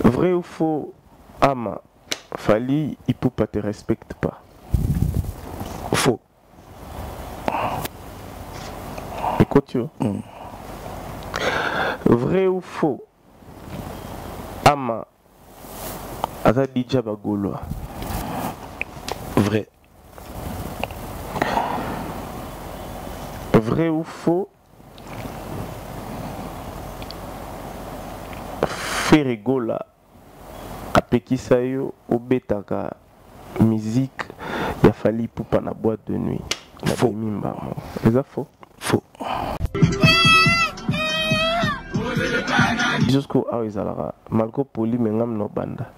Vrai ou faux, Ama, Fally Ipupa te respecte pas. Faux. Écoute, tu vois. Vrai ou faux, Ama, Aza Dija Bagolo. Vrai. Vrai ou faux, Ferregola apekisa yo obetaka musique ya Fally Ipupa na boîte de nuit. Faux. C'est ça faux? Faux. Jusqu'au ah ezalaka malgré poli mais ngam no banda.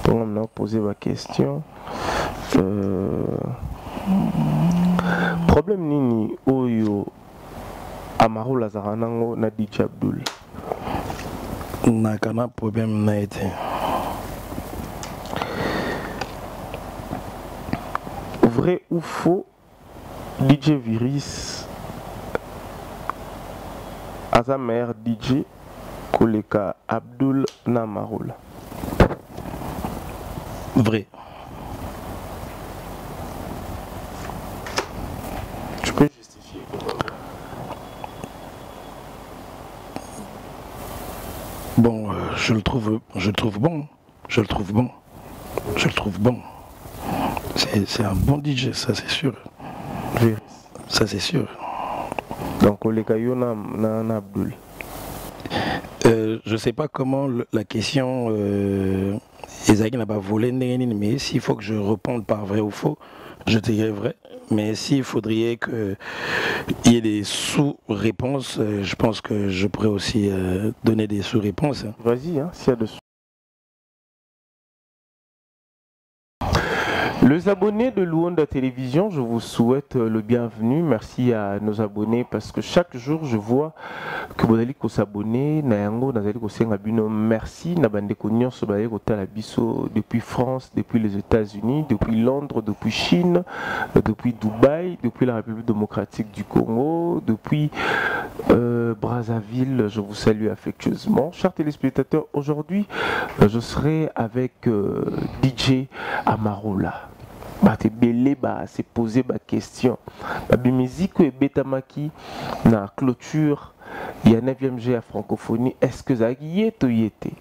Donc on a posé ma question. Problème nini oyo Amaru Lazaranango na DJ Abdul. Nakana problème n'a été. Vrai ou faux, DJ Virus à sa mère DJ Koleka Abdul Namarula. Vrai. Tu peux justifier? Bon, je le trouve bon. Je le trouve bon. C'est un bon DJ, ça c'est sûr. Virus. Ça c'est sûr. Donc Koleka Yona na Abdul. Je sais pas comment la question Ezaki n'a pas volé, mais s'il faut que je réponde par vrai ou faux, je dirais vrai. Mais s'il faudrait qu'il y ait des sous-réponses, je pense que je pourrais aussi donner des sous-réponses. Vas-y, hein, s'il y a de sous. Les abonnés de Luanda Télévision, je vous souhaite le bienvenu. Merci à nos abonnés parce que chaque jour je vois que vous allez s'abonner. Merci. Depuis France, depuis les États-Unis, depuis Londres, depuis Chine, depuis Dubaï, depuis la République démocratique du Congo, depuis Brazzaville. Je vous salue affectueusement. Chers téléspectateurs, aujourd'hui je serai avec DJ Amarula. Bate belé ba se poser ba question. Ba musique et betamaki na clôture il y a 9e G à francophonie. Est-ce que ça y est ou y était?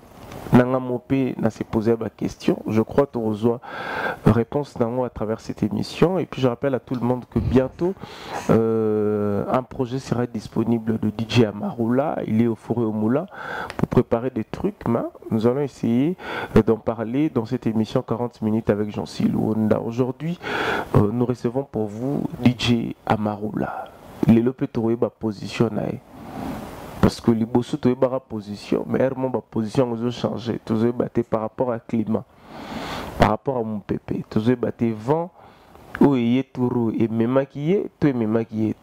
Nanga mopé na se poser ma question. Je crois que tu reçois réponse d'un mot à travers cette émission. Et puis je rappelle à tout le monde que bientôt un projet sera disponible de DJ Amarula. Il est au Forêt au Moulin pour préparer des trucs. Mais nous allons essayer d'en parler dans cette émission 40 minutes avec Jean-Cy Luanda. Aujourd'hui, nous recevons pour vous DJ Amarula. Il est le peu position. Parce que les bossous ont une position, mais mon position a changé. Tous ont battu par rapport au climat, par rapport à mon pépé. Tous ont battu vent, où il est tout et mes maquillés, tout et mes maquillés.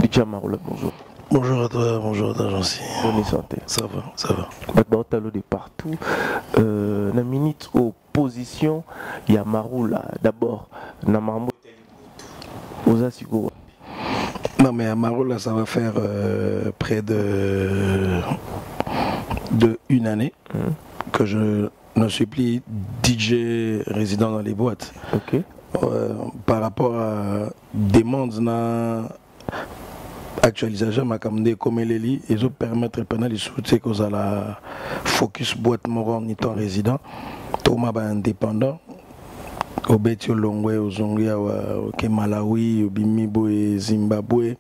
DJ Amarula, bonjour. Bonjour à toi, Jean-Cy. Bonne santé. Ça va, ça va. Maintenant, tu as de partout. La minute aux positions, il y a Amarula. D'abord, Namarmo aux Asigo. Non mais Amarula, ça va faire près de une année que je ne suis plus DJ résident dans les boîtes. Ok. Par rapport à demandes na actualisation ma kamde comme Leli et je permettre pendant les soutiens que ça la focus boîte moron ni temps résident Thomas ba indépendant Obetio Longwe Ozongia ke Malawi Obimi boy Zimbabwe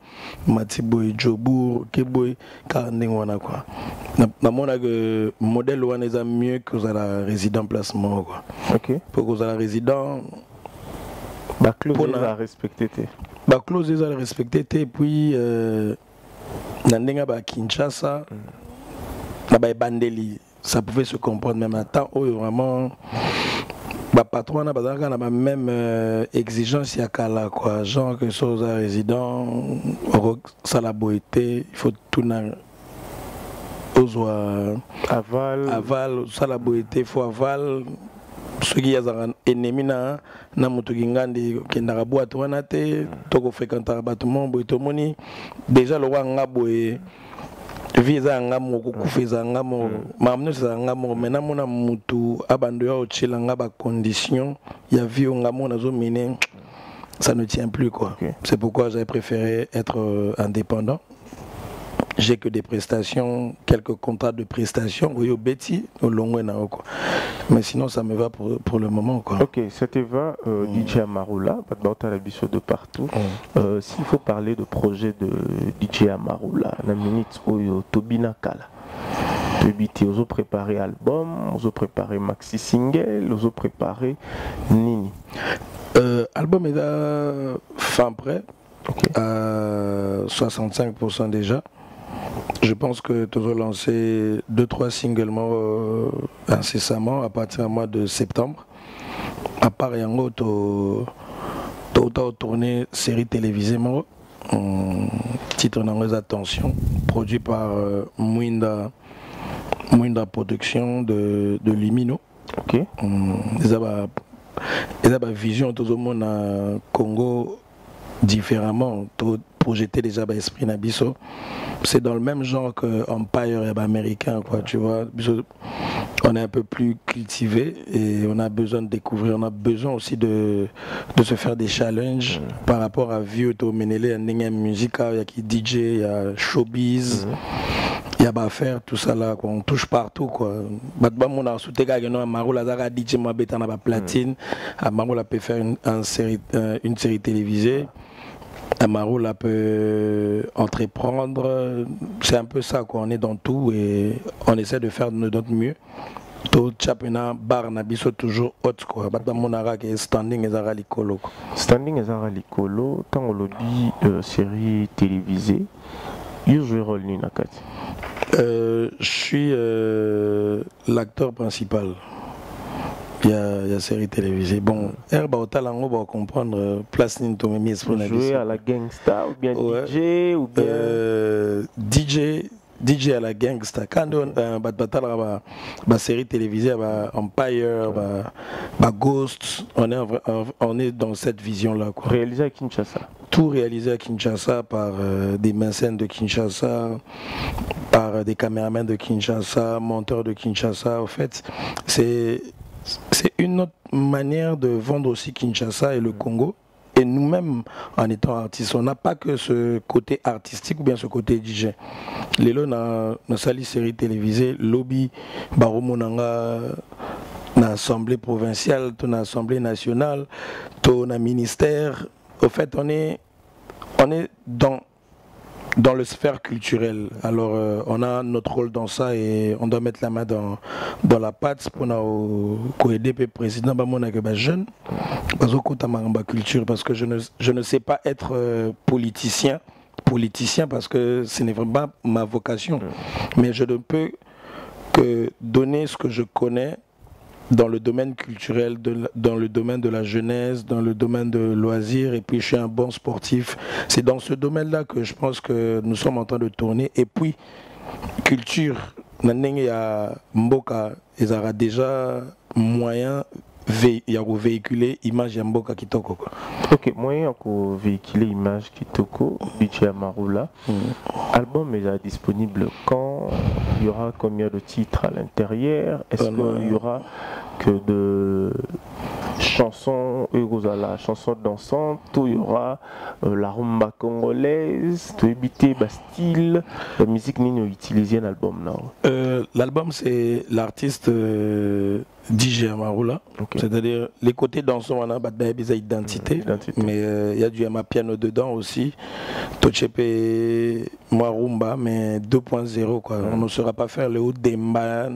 Matiboy Jobour Keboy Karnding wana quoi na mona que modèle wana est mieux que ça la résident placement quoi. OK. Pour que ça la résident ba clause à respecter té. Ba clause à respecter té puis na ndenga ba Kinshasa na ba bandeli ça pouvait se comprendre même à temps où vraiment bah patron n'a pas la même exigence à Kala quoi genre que chose à résident ça la beauté il faut tout aux aval ça la beauté il faut aval ceux qui ont un ennemi na mutu ngandi kendara boîte wana te toko fréquenter bâtiment boitomoni déjà le roi nga boy visa ngamo kukufiza ngamo mamno za ngamo menamona mutu abando ya ochela ngaba condition ya vie ngamo nazo mine ça ne tient plus quoi. Okay. C'est pourquoi j'avais préféré être indépendant. J'ai que des prestations, quelques contrats de prestations, oui, au Betty, au Longwena, quoi. Mais sinon, ça me va pour le moment, quoi. Ok, ça te va, DJ Amaroula, tu as l'habitude de partout. S'il faut parler de projet de DJ Amaroula, la minute où Tobina Kala. Tu as préparé album, tu as préparé maxi single, tu as préparé Nini. Album est à fin prêt, okay. À 65% déjà. Je pense que tu as lancé 2-3 singles incessamment à partir du mois de septembre. À part Yango, tu as tourné série télévisée, titre dans Attention, produit par Mwinda Production de Limino. Ok. Ils ont une vision tout le monde à Congo différemment. Projeter déjà l'esprit Nabiso. C'est dans le même genre que Empire et américain, quoi, tu vois. On est un peu plus cultivé et on a besoin de découvrir, on a besoin aussi de se faire des challenges par rapport à vieux Tomenele, il y a musique, il y a DJ, il y a showbiz. Il y a à faire tout ça là, quoi. On touche partout quoi. On a sauté Amaroula DJ Mabetana platine. Amaroula peut faire une série télévisée. Amaroula peut entreprendre. C'est un peu ça quoi. On est dans tout et on essaie de faire de notre mieux. Tout chapena bar nabiso toujours hot quoi. Monara qui est standing et zara likolo. Standing et zara likolo. Tant on le dit série télévisée. You joues rôle ni nakati. Je suis l'acteur principal. Il y a série télévisée. Bon, Herba Otalango va comprendre place Nintomemi Esprit. Jouer à la gangsta ou bien ouais. DJ ou bien DJ à la gangsta. Quand on série télévisée, Empire, Ghost, on est dans cette vision-là. Réalisé à Kinshasa. Tout réalisé à Kinshasa par des mécènes de Kinshasa, par des caméramans de Kinshasa, monteurs de Kinshasa. En fait, c'est une autre manière de vendre aussi Kinshasa et le Congo. Et nous-mêmes, en étant artistes, on n'a pas que ce côté artistique ou bien ce côté DJ. Lélo, dans la série télévisée, lobby, Baromonanga, dans l'Assemblée provinciale, dans l'Assemblée nationale, dans le ministère. Au fait, on est dans le sphère culturelle. Alors, on a notre rôle dans ça et on doit mettre la main dans la pâte pour aider le président jeune culture parce que je ne sais pas être politicien parce que ce n'est vraiment pas ma vocation. Mais je ne peux que donner ce que je connais dans le domaine culturel, dans le domaine de la jeunesse, dans le domaine de loisirs, et puis je suis un bon sportif. C'est dans ce domaine-là que je pense que nous sommes en train de tourner. Et puis, culture, il y a Mboka, il y aura déjà moyen de véhiculer l'image de Mboka Kitoko. Ok, moyen de véhiculer l'image Kitoko, DJ Amaroula. Album est disponible quand? Il y aura combien de titres à l'intérieur? Est-ce qu'il y aura que de chansons, la chanson dansante, il y aura la rumba congolaise, tu éviter Bastille, la musique nino utilisée dans l'album là. L'album c'est l'artiste DJ Amaroula, okay. C'est-à-dire les côtés dansants on a des identité, mais il y a du piano dedans aussi, Tochepe Rumba mais 2.0 quoi. On ne saura pas faire le haut d'Emba,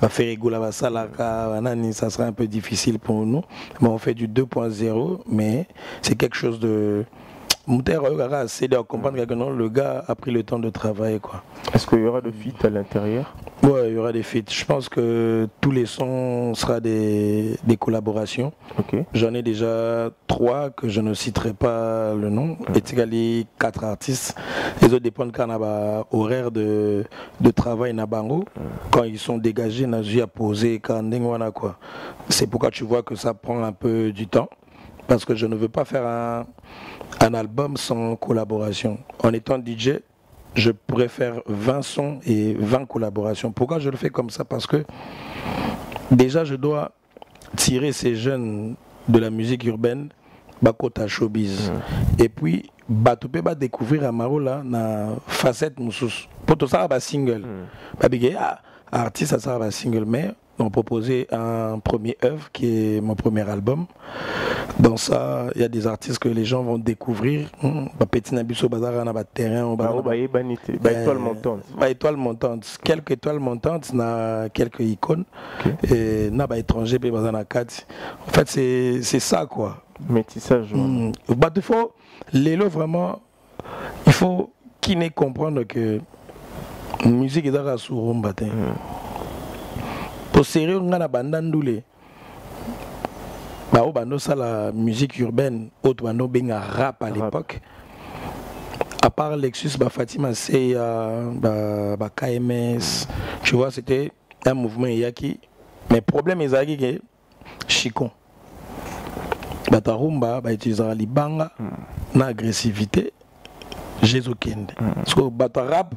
va faire Egula Salaka, ça sera un peu difficile pour nous. Mais on fait du 2.0, mais c'est quelque chose de... C'est de comprendre que non, le gars a pris le temps de travailler quoi. Est-ce qu'il y aura des feats à l'intérieur? Ouais, il y aura des feats. Je pense que tous les sons seront des collaborations. Okay. J'en ai déjà 3 que je ne citerai pas le nom. Et tu 4 artistes. Les autres dépendent quand on a horaire de travail na bango. Quand ils sont dégagés, on a posé quand quoi. C'est pourquoi tu vois que ça prend un peu du temps. Parce que je ne veux pas faire un album sans collaboration. En étant DJ, je préfère 20 sons et 20 collaborations. Pourquoi je le fais comme ça? Parce que déjà, je dois tirer ces jeunes de la musique urbaine bakota showbiz. Et puis, tu peux découvrir Amarola na facette moussous. Pour tout ça, single. Artiste, ça va single, mais on proposé un premier œuvre qui est mon premier album. Dans ça, il y a des artistes que les gens vont découvrir. Petit Nabiso Bazar, on a terrain, étoile montante. Étoile montante. Quelques étoiles montantes, quelques icônes. Et na étranger, en fait, c'est ça quoi. Métissage. Il faut, l'élo vraiment, il faut qu'il ait comprendre que la musique est dans la souromba. Pour sérieux, on a la bande d'andoulé. Ça la musique urbaine, autre bando benga rap à l'époque. À part Lexus, Fatima Seya, KMS, tu vois, c'était un mouvement yaki. Mais le problème est que Chicon. Rumba, utilisera libanga, na agressivité, Jésus Kende. Parce que rap,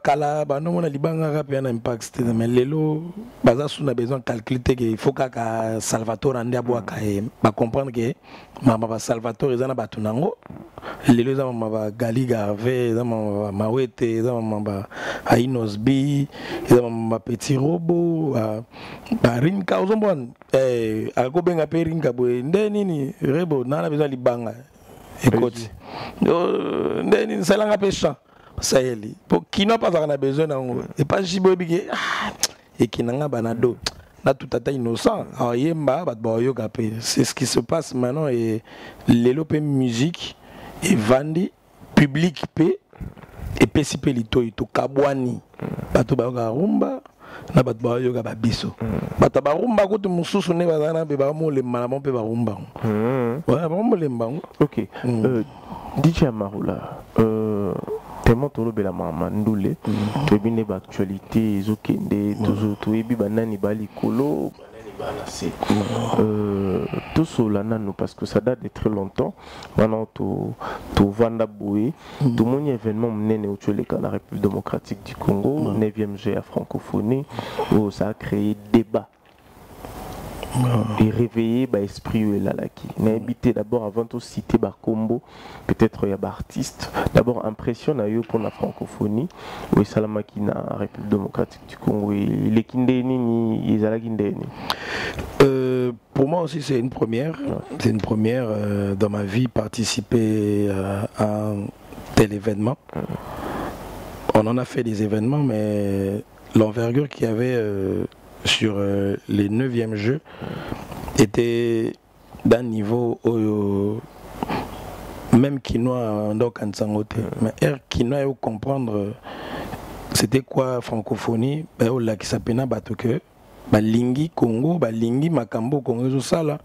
kala ba no mona libanga rap ya na impact mais lelo baza suna besoin calculer que il faut que Salvatore ande aboaka ba comprendre que mama Salvatore ezana batu nango lelo za mama Gali Garvey za mama Mawete za mama Ainos B za mama Petit Robo ba Rinka ozombon akobenga pe Rinka boy ndenini rebo na besoin libanga écoute ndenini salanga pe chant ça y est, pour qui n'a pas besoin et pas jibobi et qui n'a pas banado là tout à fait innocent c'est ce qui se passe maintenant et l'élope musique et vandi public p et pesipe lito ito kabwani bato ba rumba na bato ba yoga ba biso bato ba rumba ko to mususu ne bazana be ba mo le malamo pe ba rumba ouais ba mo le mbango. OK. DJ Amarola tellement tolo bela mama ndule to bine ba actualité ezokende to ebi banani bali kolo banani bana se tout cela nanu parce que ça date de très longtemps maintenant to vanda boé tout mon événement menene au la République démocratique du Congo 9e G à francophonie où ça a créé débat et réveiller l'esprit qui n'a habité d'abord avant de citer combo peut-être il y a artiste d'abord impression pour la francophonie ou salamaki na République démocratique du Congo il est kindeni ni izala kindeni. Pour moi aussi c'est une première dans ma vie participer à un tel événement. On en a fait des événements mais l'envergure qu'il y avait sur les 9e jeux était d'un niveau même Kinois donc mais Kinois au comprendre c'était quoi francophonie là qui s'appelle que lingi Congo lingi makambo Congo ça là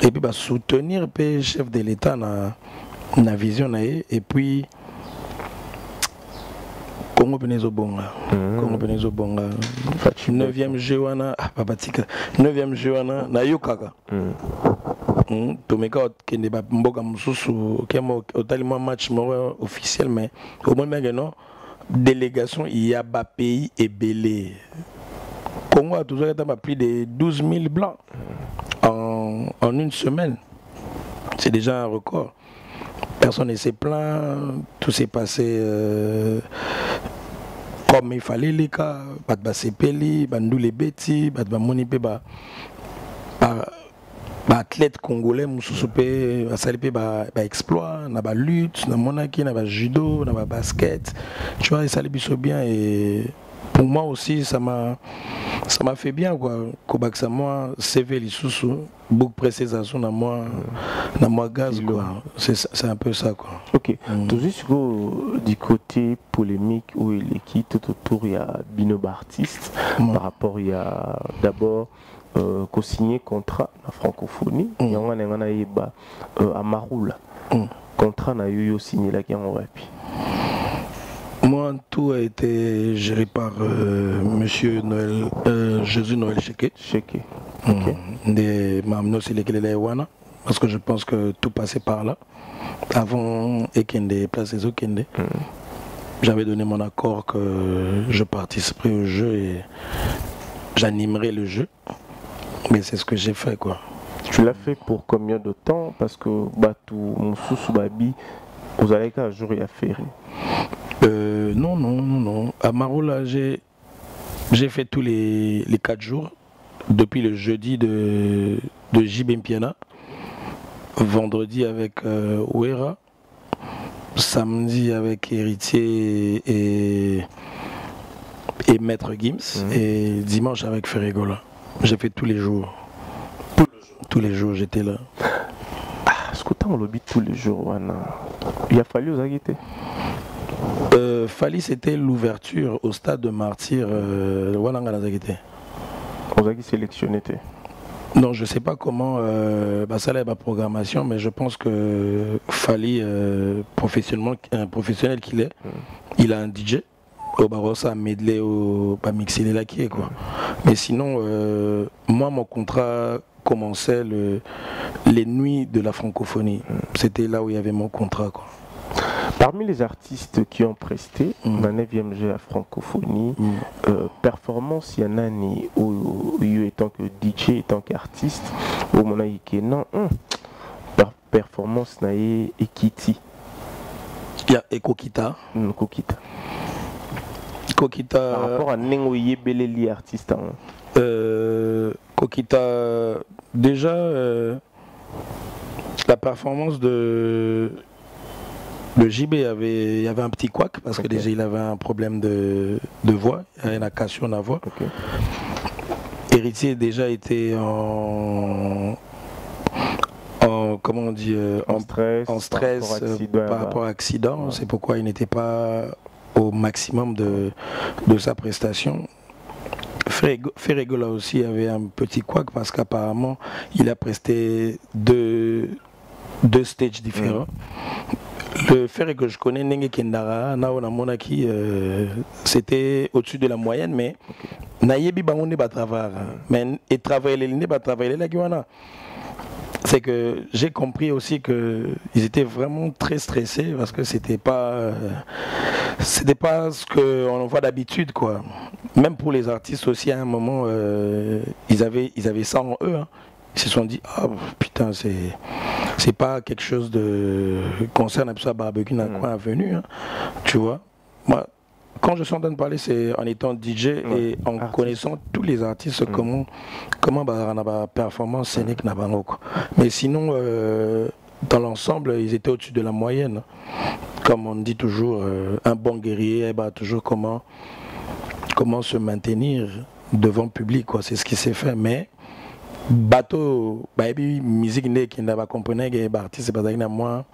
et puis soutenir le chef de l'État na vision et puis Congo Benezo Bonga. Congo Benezo Bonga. 9e Jewana. Papatika. 9e Jewana. Na Yokaka. Tomeka Kende Mboka Moussou. Kemo Otalima match officiel, mais au moins maintenant, délégation, il y a un pays et belé. Congo a toujours été plus de 12 000 blancs en une semaine. C'est déjà un record. Personne ne s'est plaint, tout s'est passé comme il fallait les cas, bat sepeli, bandou les bêtis, bat monipe athlète congolais mususupe asalipe exploit, na ba lutte, na monaki, na ba judo, na ba basket. Tu vois, ça les bien et pour moi aussi ça m'a fait bien quoi. Kobaksa moi CV lisusu beaucoup précisation dans moi gaz quoi. C'est un peu ça quoi. OK. Tout juste du côté polémique où il est qui tout autour il y a Bino artiste par rapport il y a d'abord co-signé contrat la francophonie il y a Amaroula contrat na yo signé là qui en rap. Moi, tout a été géré par Monsieur Noël, Jésus Noël Cheke. Cheke. OK. De Mamno Selekelele Wana. parce que je pense que tout passait par là. Avant Ekende, Place des Okende, j'avais donné mon accord que je participerai au jeu et j'animerai le jeu. Mais c'est ce que j'ai fait, quoi. Tu l'as fait pour combien de temps? Parce que Batu Moussou Babi, vous allez qu'un jour y a fait. Non. À Maroula, j'ai fait tous les 4 jours, depuis le jeudi de JB Mpiana, vendredi avec Ouera, samedi avec Héritier et Maître Gims, et dimanche avec Ferregola. J'ai fait tous les jours. Tous les jours, j'étais là. Ce que on lobby tous les jours, il a fallu aux aguetés. Fali, c'était l'ouverture au stade de Martyr. Walanga Nazagete. Aux aguetés sélectionnés. Non, je ne sais pas comment ça est ma programmation, mais je pense que Fali, professionnel qu'il est, il a un DJ. Au Barossa, medley, au mixer là qui est quoi. Mais sinon, moi, mon contrat commençait les nuits de la francophonie. C'était là où il y avait mon contrat, quoi. Parmi les artistes qui ont presté la 9e G à francophonie, performance, il y en a ni étant que DJ, étant qu'artiste, au moment où non, performance n'a Ekiti. Il y a Ekokita. Kokita. Kokita. Par rapport à Nengoye Beleli artiste. Kokita, déjà, la performance de JB, il y avait un petit couac parce que déjà il avait un problème de voix, il y a une cassure de la voix. Héritier déjà était comment on dit, en stress par rapport à accident. C'est pourquoi il n'était pas au maximum de sa prestation. Ferregola aussi avait un petit couac parce qu'apparemment il a presté deux stages différents. Le Ferre que je connais, Nenge Kendara, Naona Monaki, c'était au-dessus de la moyenne, mais Nayebi Bangonde Batravara. Mais et travailler les travailler la Guana. C'est que j'ai compris aussi qu'ils étaient vraiment très stressés parce que c'était pas ce qu'on voit d'habitude, quoi. Même pour les artistes aussi, à un moment, ils avaient ça en eux. Hein. Ils se sont dit, ah putain, c'est pas quelque chose de concerne un peu ça barbecue dans quoi venu, hein. Tu vois. Moi, quand je suis en train de parler, c'est en étant DJ et en connaissant tous les artistes, comment la performance scénique n'a pas. Mais sinon, dans l'ensemble, ils étaient au-dessus de la moyenne. Comme on dit toujours, un bon guerrier, toujours comment se maintenir devant le public, quoi. C'est ce qui s'est fait. Mais bateau, musique qui n'a pas compris que artiste, c'est pas moi,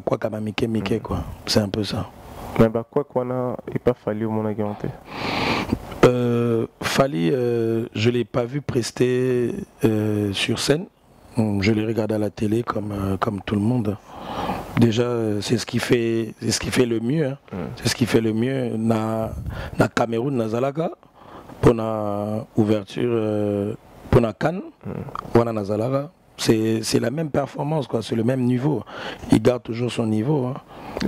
quoi comme Mickey, quoi. C'est un peu ça. Mais quoi qu'on a et pas fallu au monde aguanté. Fali, je l'ai pas vu prester sur scène. Je l'ai regardé à la télé comme tout le monde. Déjà, c'est ce qui fait le mieux. Hein. C'est ce qui fait le mieux. Na Cameroun, na Zalaka, pour la ouverture, pour la Cannes, voilà na Zalaka. C'est la même performance, quoi. C'est le même niveau. Il garde toujours son niveau. Hein.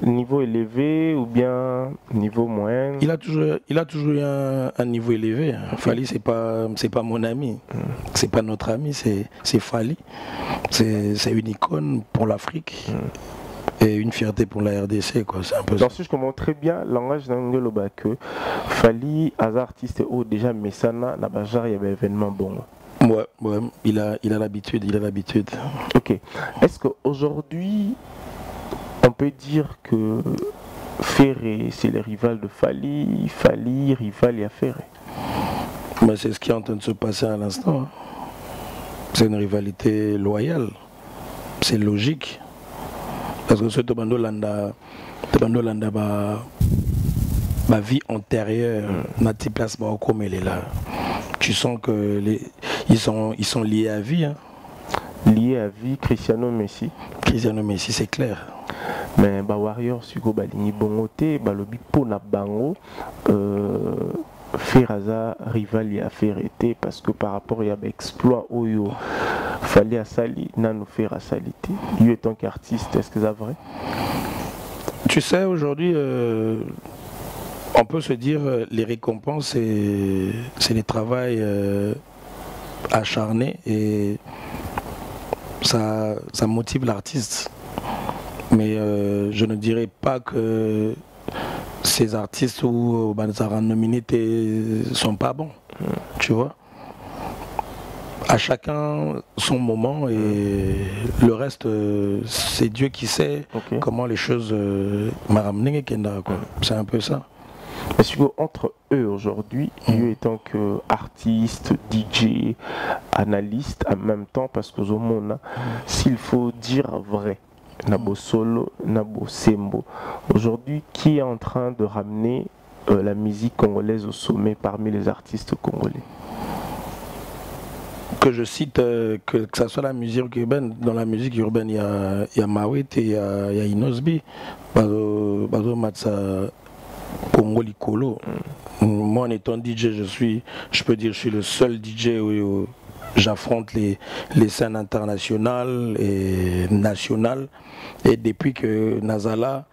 Niveau élevé ou bien niveau moyen? Il a toujours eu un niveau élevé. Hein. Fali, c'est pas mon ami. C'est pas notre ami, c'est Fali. C'est une icône pour l'Afrique. Et une fierté pour la RDC, quoi. C'est un peu ça. Donc, si je comprends très bien, langage d'Angelo que Fali, as artiste ou déjà Messana, la Bajar, il y avait événement bon. Ouais, il a l'habitude, Ok. Est-ce qu'aujourd'hui, on peut dire que Ferré, c'est le rival de Fali, rival et à Ferré? Mais c'est ce qui est en train de se passer à l'instant. Hein. C'est une rivalité loyale. C'est logique. Parce que ce Tobando Landa ma vie antérieure, notre place comme elle est là. Tu sens que ils sont liés à vie. Hein. Liés à vie, Cristiano Messi, c'est clair. Mais Warriors, Sugo Balini Bongote, Balobi Pona Bango, Ferraza rival y a fait arrêter parce que par rapport à l'exploit Oyo fallait à Sali, nous faire à Salité. Lui étant qu'artiste, est-ce que c'est vrai? Tu sais, aujourd'hui, on peut se dire les récompenses, c'est les travail acharné et ça motive l'artiste. Mais je ne dirais pas que ces artistes ou les nominés ne sont pas bons, tu vois. À chacun son moment et le reste, c'est Dieu qui sait comment les choses m'ont ramené. C'est un peu ça. Est-ce que entre eux aujourd'hui, eux étant que artiste, DJ, analyste en même temps, parce que au monde, s'il faut dire vrai, Nabo Solo, Nabo Sembo, aujourd'hui, qui est en train de ramener la musique congolaise au sommet parmi les artistes congolais? Que je cite, que ce soit la musique urbaine, dans la musique urbaine, il y a Mawet et il y a Inosbi, Bazo Matsa Congo Likolo. Moi, en étant DJ, je peux dire je suis le seul DJ où j'affronte les scènes internationales et nationales. Et depuis que Nazala,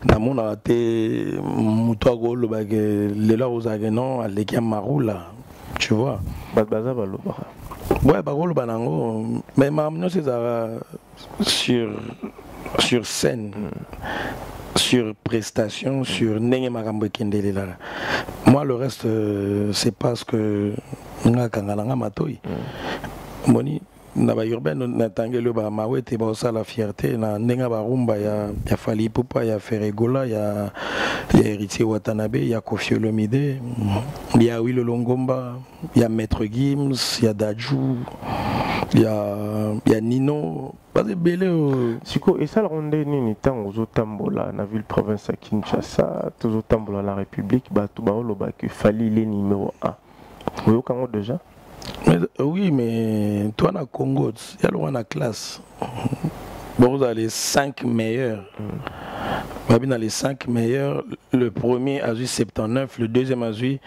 Namon a été Moutouagolo, les là aux Aguenons, à l'équipe Maroula, tu vois. Ouais, Bagolo Banango, mais maintenant c'est sur scène, sur prestation, sur Nenge Marambo Kendelela. Moi, le reste, c'est parce que nga kangalanga matoi. Moni, naba urbain, natangelo ba mawete ba osa la fierté, na Nenga Barumba, ya Fali Poupa, ya Ferregola, ya Héritier Watanabe, il y a Kofi Olomide, il y a Willy Longomba, il y a Maître Gims, il y a Dajou, il y a Nino. Pas de belé. Siko, et ça, le rondé ni tant aux Otambola, na ville province à Kinshasa, tous aux Otambola la République, bah tout bah le que Fali les numéro 1. Vous voyez déjà? Oui, mais toi, dans le Congo, il y a le classe. Bon, vous avez les 5 meilleurs. Dans les 5 meilleurs, le premier a eu 79, le deuxième a eu.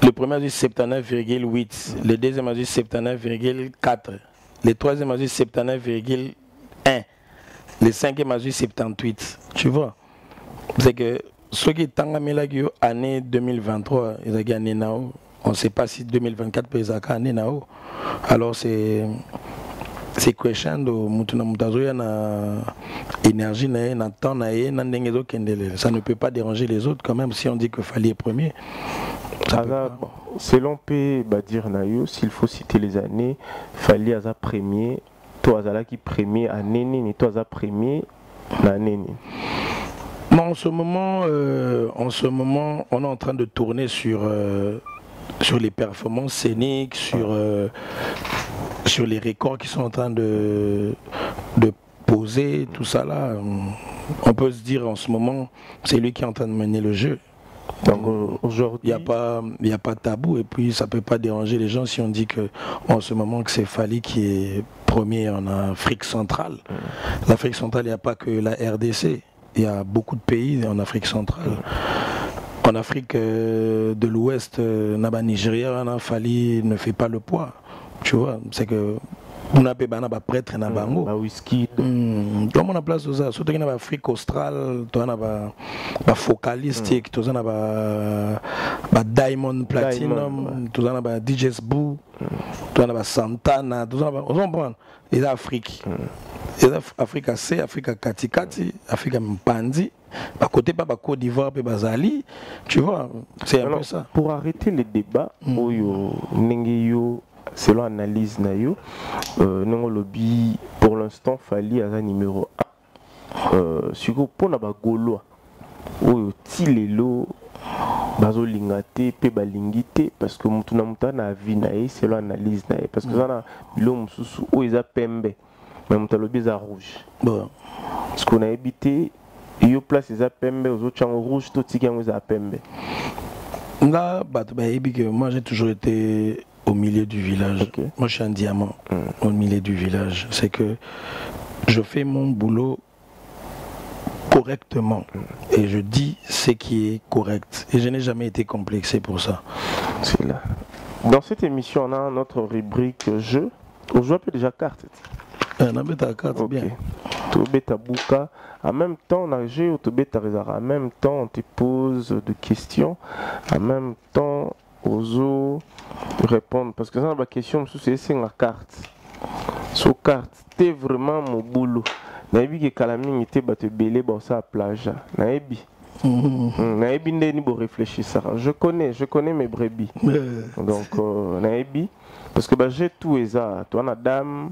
Le premier a eu 79,8, le deuxième a eu 79,4, le troisième a eu 79,1, le cinquième a eu 78. Tu vois? C'est que ceux qui sont en année 2023, ils ont gagné Nao. On ne sait pas si 2024 peut être année Nao. Alors c'est crescendo, énergie, temps, ça ne peut pas déranger les autres quand même si on dit que Fali est premier. Selon P. Badir Nayo, s'il faut citer les années, Fali Aza premier, toi Azala qui premier à Néné, toi Aza premier à Néné. En ce moment, on est en train de tourner sur les performances scéniques, sur les records qui sont en train de poser, tout ça là. On peut se dire en ce moment, c'est lui qui est en train de mener le jeu. Donc aujourd'hui, il n'y a pas de tabou et puis ça ne peut pas déranger les gens si on dit que en ce moment que c'est Fali qui est premier en Afrique centrale. L'Afrique centrale, il n'y a pas que la RDC, il y a beaucoup de pays en Afrique centrale. En Afrique de l'Ouest, Naba Nigeria, Fali ne fait pas le poids. Tu vois, c'est que on a pas prêtre na bango. Whisky. Comme on a place ça, surtout dans l'Afrique australe, tu as ba focaliste, tu as ba Diamond Platinum, tu as ba DJ's Boo, tu as ba Santana, tu as on comprend. Et l'Afrique. Et l'Afrique c'est Afrique Katikati, Afrique Mpandi. À côté pas Côte d'Ivoire et Bazali, tu vois, c'est un peu ça. Pour arrêter les débats, selon l'analyse Nayo, lobby pour l'instant Fali à numéro 1. Sur pour na bagolo, tilelo bazo lingate pe balingite parce que mutuna mutana vinae selon l'analyse Nayo parce que ça na bilo mususu o eza pembe mais mutalobi za rouge. Bon, ce qu'on a habité yo place eza pembe aux autres en rouge tout tiki en eza pembe. Là moi j'ai toujours été au milieu du village. Okay. Moi je suis un diamant au milieu du village. C'est que je fais mon boulot correctement et je dis ce qui est correct et je n'ai jamais été complexé pour ça. C'est là. Dans cette émission on a notre rubrique jeu. On joue un peu déjà carte. On a mis ta carte Ok. bien. Tu bêta bouka. En même temps, on a joué au bêta réserve. En même temps, on te pose des questions. En même temps, aux autres répondre. Parce que ça, la question, c'est la carte. Sur carte, c'est vraiment mon boulot. Naïbi que Kalaming était battu belé dans sa plage. Naïbi. Naïbi n'est ni pour réfléchir ça. Je connais mes brebis. Donc, Naïbi. Parce que bah, j'ai tout ça. Toi, on a dame,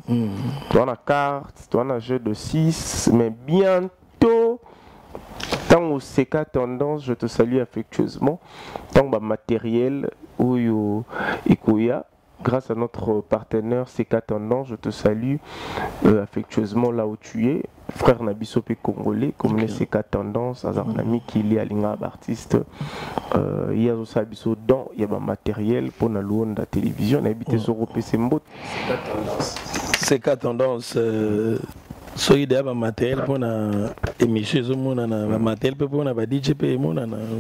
toi, on a carte, toi, on a jeu de 6. Mais bientôt, tant au CK Tendance, je te salue affectueusement. Tant que matériel, ou Ikoya, grâce à notre partenaire CK Tendance, je te salue affectueusement là où tu es. Frère Nabisopé Congolais, comme les CK Tendance, un ami qui est à l'Inga artiste. Il y a aussi dans il y a un matériel pour la télévision. On a habité sur le PC Mbot. CK Tendance. So il y a un matériel pour la émission, un matériel pour la DJ.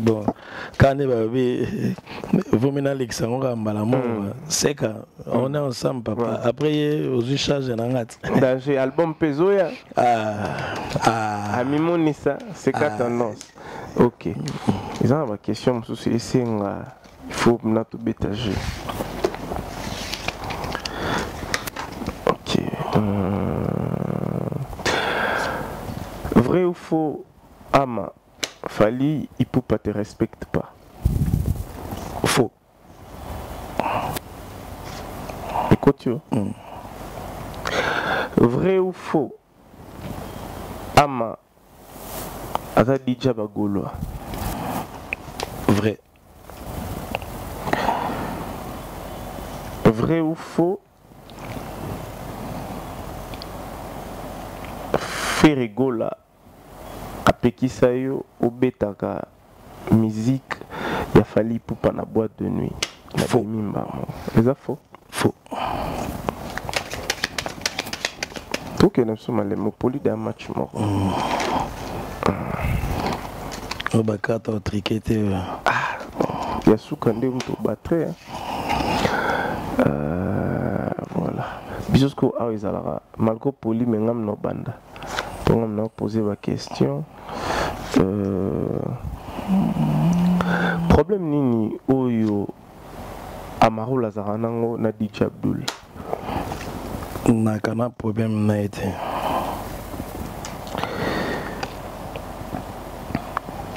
Bon, quand vous menez Alexandre c'est on est ensemble, papa. Après, aux échanges, dans j'ai album Pezoya. À Mimonissa, CK Tendance. Ok. Ils ont ma question, il faut me tout bétager. Ok. Vrai ou faux, Ama, Fali, Ipupa te respecte pas. Faux. Écoute, tu vrai ou faux, Ama, Aza Dija Bagolo. Vrai. Vrai ou faux, Ferregola. Apekisayo obetaka musique il a fallu pour pas la boîte de nuit. Faux. C'est ça faux? Faux. Tout que nous sommes les monopoly d'un match mort. Au baka t'as triqueté. Il y a sous quand on te battrait. Voilà. Bisous à Isalara. Malgré poli mais ngam no banda. Donc on a posé ma question. Problème nini oyo Amaru Lazaranango na DJ Abdul. N'a qu'un problème n'a été.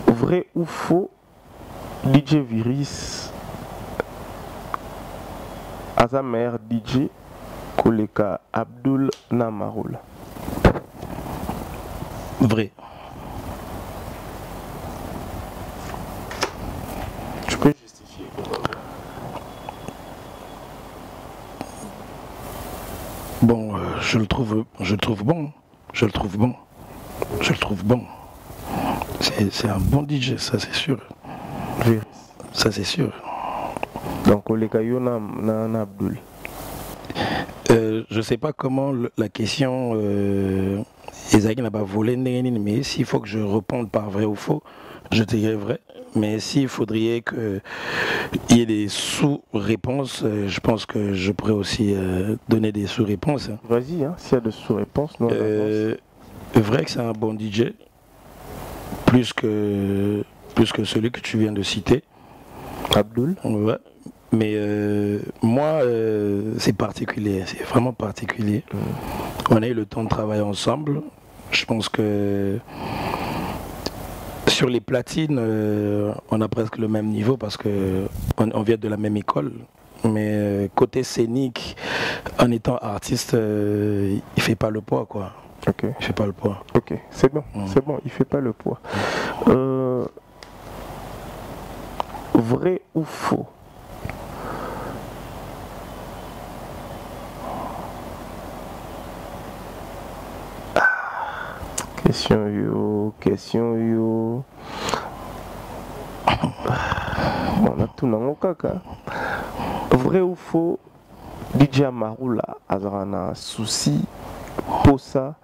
Vrai ou faux, DJ Virus à sa mère DJ Koleka Abdul Namarula. Vrai. Tu peux justifier. Bon, je le trouve bon. Je le trouve bon. C'est un bon DJ, ça c'est sûr. Virus. Ça c'est sûr. Donc Koleka Yona na Abdul. Je sais pas comment la question Isaac n'a pas volé, mais s'il faut que je réponde par vrai ou faux, je dirais vrai. Mais s'il faudrait qu'il y ait des sous-réponses, je pense que je pourrais aussi donner des sous-réponses. Vas-y, hein, s'il y a des sous-réponses, non. Vrai que c'est un bon DJ, plus que celui que tu viens de citer. Abdul. Ouais. Mais moi, c'est particulier, c'est vraiment particulier. On a eu le temps de travailler ensemble. Je pense que sur les platines, on a presque le même niveau parce qu'on vient de la même école. Mais côté scénique, en étant artiste, il ne fait pas le poids, quoi. Ok. Il fait pas le poids. Ok, c'est bon, c'est bon, il fait pas le poids. Vrai ou faux? Question yo. Bon, on a tout dans mon caca. Vrai ou faux? DJ Amarula azarana souci posa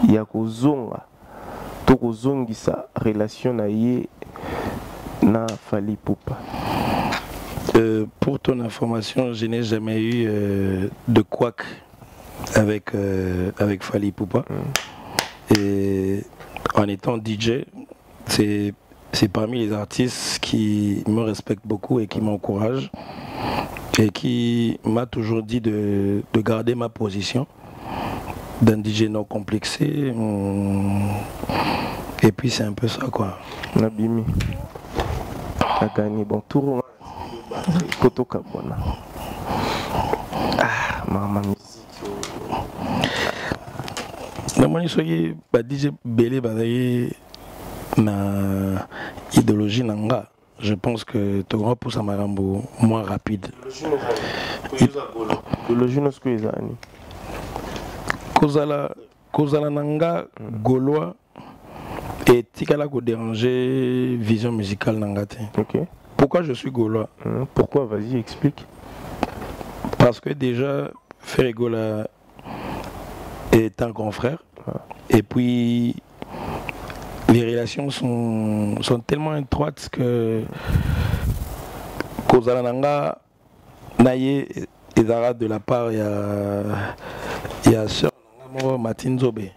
ya kozonga to kozongisa relation na ye na Fally Ipupa. Pour ton information, je n'ai jamais eu de couac avec Fally Ipupa. Et en étant DJ, c'est parmi les artistes qui me respectent beaucoup et qui m'encouragent et qui m'a toujours dit de garder ma position d'un DJ non complexé. Et puis c'est un peu ça quoi. Nabimi a gagné bon tour. Koto Kabona. Ah, maman musique. Maman soyez ba DJ belé balaye na idéologie nanga. Je pense que tu auras pour ça marambo moins rapide. Idéologie no squeezani. Kozala nanga gaulois et tikala ko déranger vision musicale nanga te. OK. Pourquoi je suis gaulois? Pourquoi? Vas-y, explique. Parce que déjà, Ferregola est un grand frère. Et puis, les relations sont tellement étroites que Kozalananga, Naye et Zara de la part, il y a sœur Martine Zobé.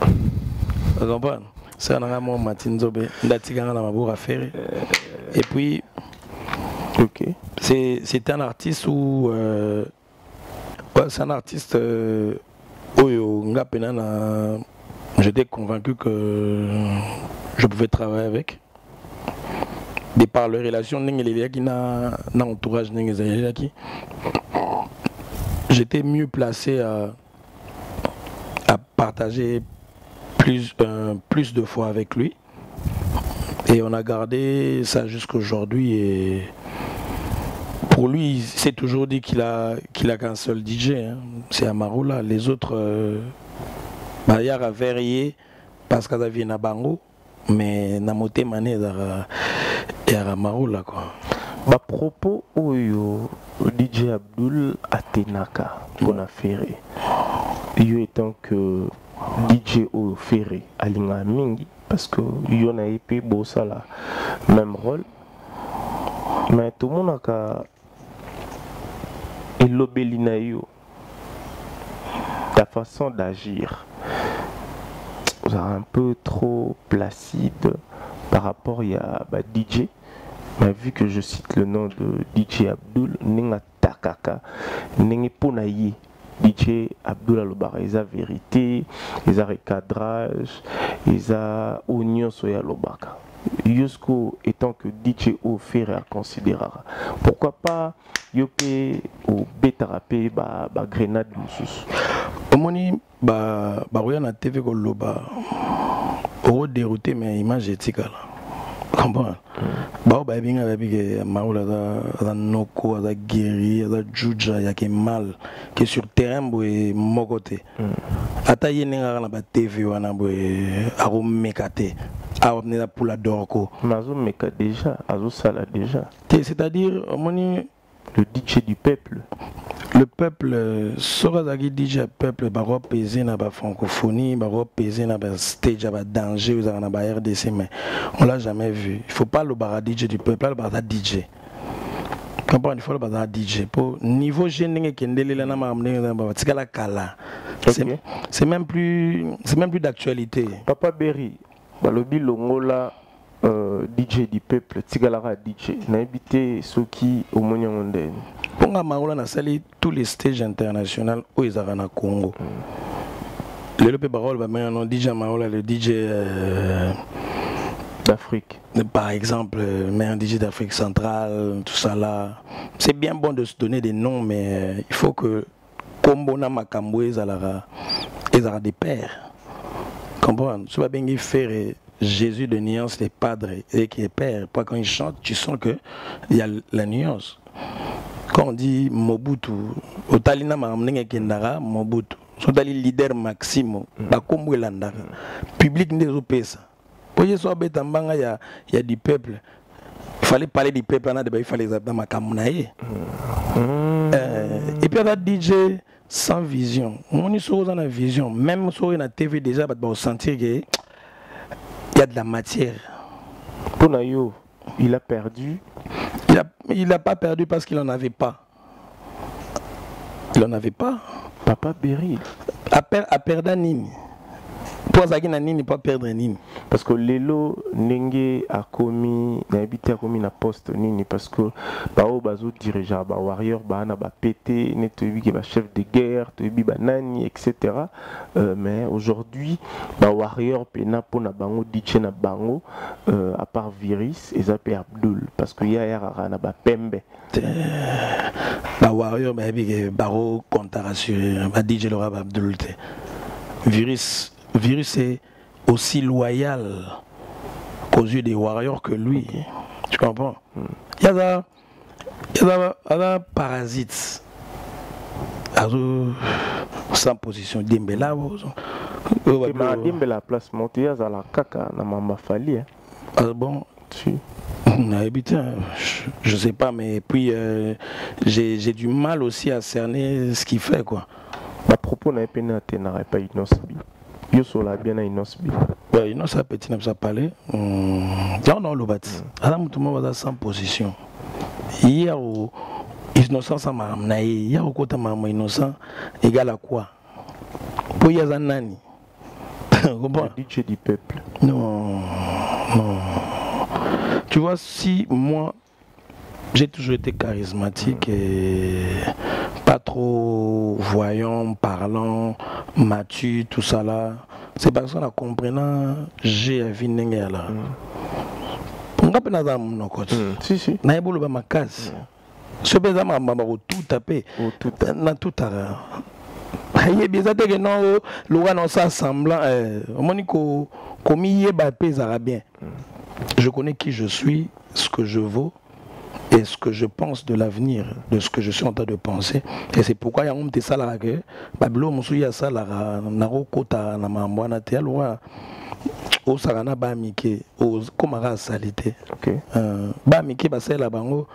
Vous comprenez? Sœur Martine Zobé, Ndatigana Namaboura Ferré. Et puis, OK. C'est un artiste où c'est un artiste j'étais convaincu que je pouvais travailler avec. De par les relations dans l'entourage, j'étais mieux placé à partager plus de fois avec lui. Et on a gardé ça jusqu'à aujourd'hui. Et pour lui, c'est toujours dit qu'il a qu'un seul DJ. Hein. C'est Amaroula. Les autres, il y a Verrier, parce qu'il y a Bango, mais Namote Mané et Amaroula. À propos oyo DJ Abdul Atenaka, qu'on a ferré. Il étant que DJ oyo ferré à Linga Mingi. Parce que y en a épée bossa là même rôle mais tout le monde a elobelina yo ta façon d'agir un peu trop placide par rapport à DJ mais vu que je cite le nom de DJ Abdul Ninga Takaka Ninga Ponaye DJ Abdul Alobara, ils ont vérité, ils ont recadrage, ils ont oignon soya lobaka. Yusko étant que DJ au faire à considérer. Pourquoi pas Yopé ou Betarapé ba grenade musus. Omoni ba roya na TV ko loba. Au dérouté mais image éthique là. Comprends? Bah bah bien avec Maoula da Noko da Guéri da Juja ya qui mal qui sur terrain boy mokote. Ata yenga na ba TV wana boy aro mekate. A obne pour la dorko. Mazo meka déjà, azo sala déjà. C'est-à-dire moni le DJ du peuple. Le peuple sera DJ peuple baro peser na ba francophonie, baro peser na ba stage ba danger aux na ba RDC mais on l'a jamais vu. Il faut pas le bara DJ du peuple, le bara DJ. Comprends, il faut le bara DJ pour niveau génie kendele la na ma amne ba tikala kala. C'est même plus d'actualité. Papa Berry, balobi longola DJ du peuple, Tigalara DJ, n'a habité Soki au Monyangonde. Ponga Maoula n'a sali tous les stages internationaux où ils arrivent au Congo. Le Lopé Barol va maintenant DJ Maoula, le DJ d'Afrique. Par exemple, un DJ d'Afrique centrale, tout ça là. C'est bien bon de se donner des noms, mais il faut que Kombona Makamboué, ils aura des pères. Comprends? Tu vas bien faire Jésus de nuance, les padres et qui est père. Quand il chante, tu sens qu'il y a la nuance. Quand on dit Mobutu, au Talina Mamnenge Kendara, Mobutu, son leader Maximo, Bakombo Landara, public des OPS. Pour y soit Betambanga, il y a du peuple. Il fallait parler du peuple, il fallait les abdams à Kamunaye. Et puis, il y a DJ sans vision. On est sur la vision. Même sur la TV, déjà, on sentir qu'il y a de la matière. Pour Nayo, il a perdu. Il n'a pas perdu parce qu'il n'en avait pas. Il n'en avait pas. Papa Berry. À perdre nini. Pour ça qu'il n'a nini pas perdre nini. Parce que Lelo Nenge a commis, n'a habité a commis na poste nini parce que bao bazo dirigeant ba warrior ba na ba pété netebi qui ba chef de guerre, tebi ba nani etc. Mais aujourd'hui ba warrior pena pour na bango DJ na bango à part Virus et Zape Abdul parce que ya na ba pembe. Ba warrior ba bi baro compte rassurer ba DJ Laura Abdul te. Virus est aussi loyal aux yeux des warriors que lui. Tu comprends? Il y a des parasites. Sans position. Dembela. Dembela place montée à la caca na mamba fali. Ah bon? Si. Je sais pas, mais puis j'ai du mal aussi à cerner ce qu'il fait, quoi. À propos n'a pas innocent. Yo sola bien à innocent. Ouais, innocent petit n'a pas parlé. Non, le bâti. Adam tout le monde va sans position. Hier au innocent ça m'a amené. Hier au côté maman innocent égal à quoi? Pour y a un nani. DJ du peuple. Non. Tu vois, si moi j'ai toujours été charismatique et pas trop voyant, parlant, mature, tout ça là. C'est parce qu'on a compris, j'ai vu n'engue là. On a peine à mon côté. Si. Na ebolo ba makasi. Ce beza ma tout tapé. Na tout à l'heure. Bien ça que non le non ça semblant monico commis yeba pèse bien. Je connais qui je suis, ce que je vaux. Et ce que je pense de l'avenir, de ce que je suis en train de penser. Et c'est pourquoi il y a un petit salaire que Babylone Moussouya Salara, Naro Kota, Namamwana, Tialwa, au Sarana Bamike, au Komara Salité. Bamike, Basel Bango,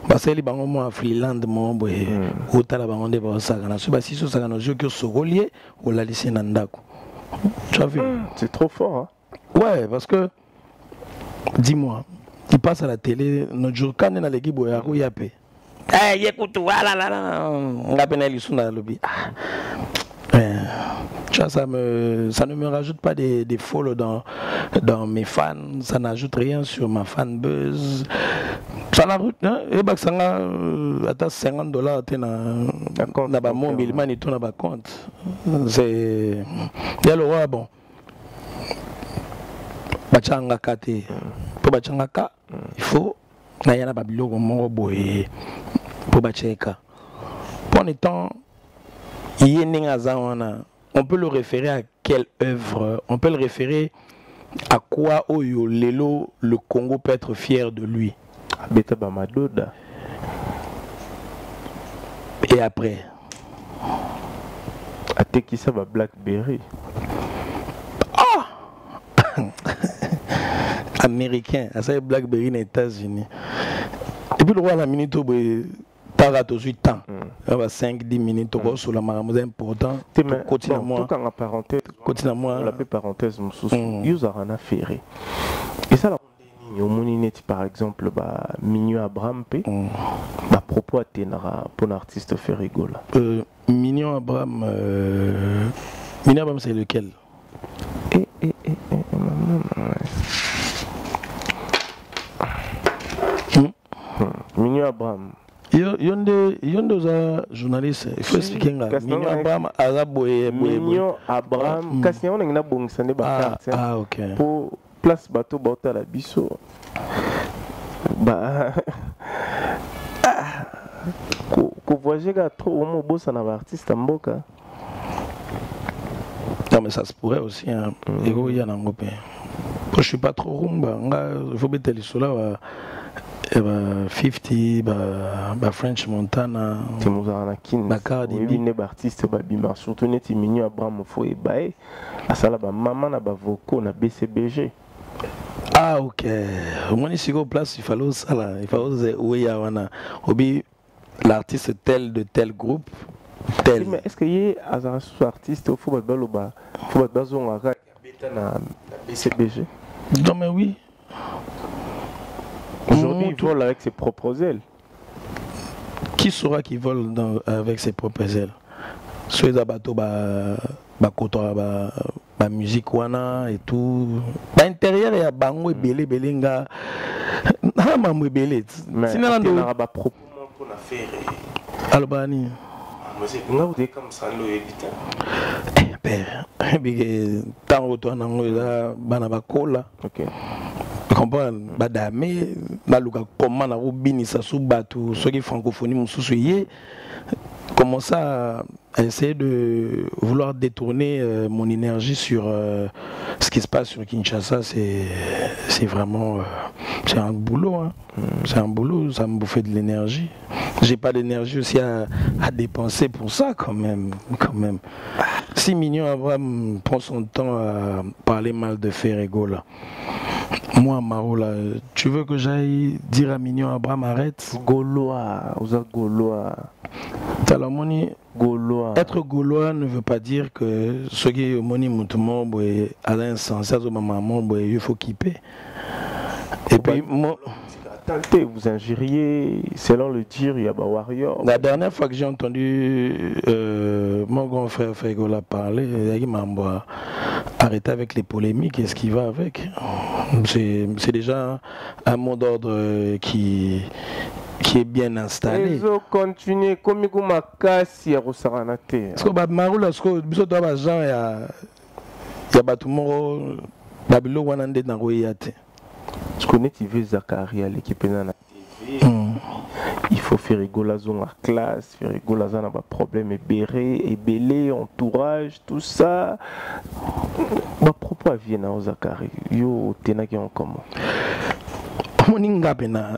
Basel Bango, moi, Freeland, mon boy, au Talabango de Bassagana. Ce Bassiso Sagano, je suis Sorolier ou la lycée Nandako. Tu as vu? C'est trop fort, hein? Ouais, parce que, dis-moi. Il passe à la télé, notre jour, quand on est dans l'équipe, il y a un peu. Eh, écoute, voilà, on a peine à l'issue dans le lobby. Ça ne me rajoute pas des follow dans mes fans, ça n'ajoute rien sur ma fan buzz. Ça n'ajoute rien, et bah, ça a $50 dans ma mobile, man, et tout dans ma compte. C'est. Il y a le roi, bon. Bachanga Kate. Pour Bachangaka, il faut Nayana Babilo Moroboé pour Bacheka. Pour le temps, on peut le référer à quelle œuvre? On peut le référer à quoi Oyo Lelo, le Congo peut être fier de lui. Beta Bamadoda. Et après Atekisa ba Blackberry. Américain, à ça Blackberry aux États-Unis. Et puis le roi la minute au t'as tout de suite temps. 5-10 minutes sur la marame important. Continue moi. Tout en parenthèse. Continue moi. La parenthèse moussous. Ils ont rien à faire. Et ça la au Moninet par exemple Mignon Abraham P. À propos à Ténara pour un artiste fait rigoler. Mignon Abraham c'est lequel? Mignon Abraham. Yonde journaliste. Il faut expliquer Mignon Abraham Azaboye. Mignon Abraham. Kassia on a une bonne scène ah ok. Pour place bateau bota la biso. Ko voyager trop au mot boss en artiste mboka. Non mais ça se pourrait aussi hein. Ego ya ngopé. Je suis pas trop rumba, il faut mettre les sola 50 French Montana Cardi B ne artiste bima surtout neti Mignon Abraham fo e bae asala ba maman na ba vocaux na BCBG. Ah ok. Au moins ici au place il fallait ça là, il fallait oya wana obi l'artiste tel de tel groupe tel. Mais est-ce que y a un artiste au faut ba bazon aka na BCBG? Non mais oui. Aujourd'hui, il vole avec ses propres ailes. Qui saura qu'il vole avec ses propres ailes? soit les bateaux ba musique wana et tout ba intérieur ya bango ebele belenga na mamu ebele sinon on ba propos pour la faire albani monsieur nga vous êtes comme ça lo edita bige tango to nango eza bana bakola OK comprendre badame baluka comment na robinisa sous bateau soki francophonie mususu ye commence à essayer de vouloir détourner mon énergie sur ce qui se passe sur Kinshasa. C'est vraiment c'est un boulot, hein. C'est un boulot, ça me bouffait de l'énergie. J'ai pas d'énergie aussi à dépenser pour ça quand même. 6 millions Abraham prend son temps à parler mal de Ferrego là. Moi, Maroula, tu veux que j'aille dire à Mignon Abraham arrête? Gaulois, vous êtes Gaulois. Talamoni, Gaulois. Être Gaulois ne veut pas dire que ce qui est moni moutement, Alain Sansaz ou maman, il faut kipper. Et puis, moi. Vous injuriez, selon le dire, il y a des warriors. La dernière fois que j'ai entendu mon grand frère Fegola parler, il m'a arrêté avec les polémiques et ce qui va avec. C'est déjà un mot d'ordre qui est bien installé. Ils ont continué comme il m'a cassé à Rosaranate. Parce que Maroula, ce que nous avons gens, il y a tout le monde, Babylone, Wanande, Naroyate. Je connais TV Zachary à l'équipe de la TV. Il faut faire rigoler en classe, faire rigoler dans un problème et belé, entourage, tout ça. Ma propos vient à Zachary. Yo, t'es qui en commun. Mon ingapena,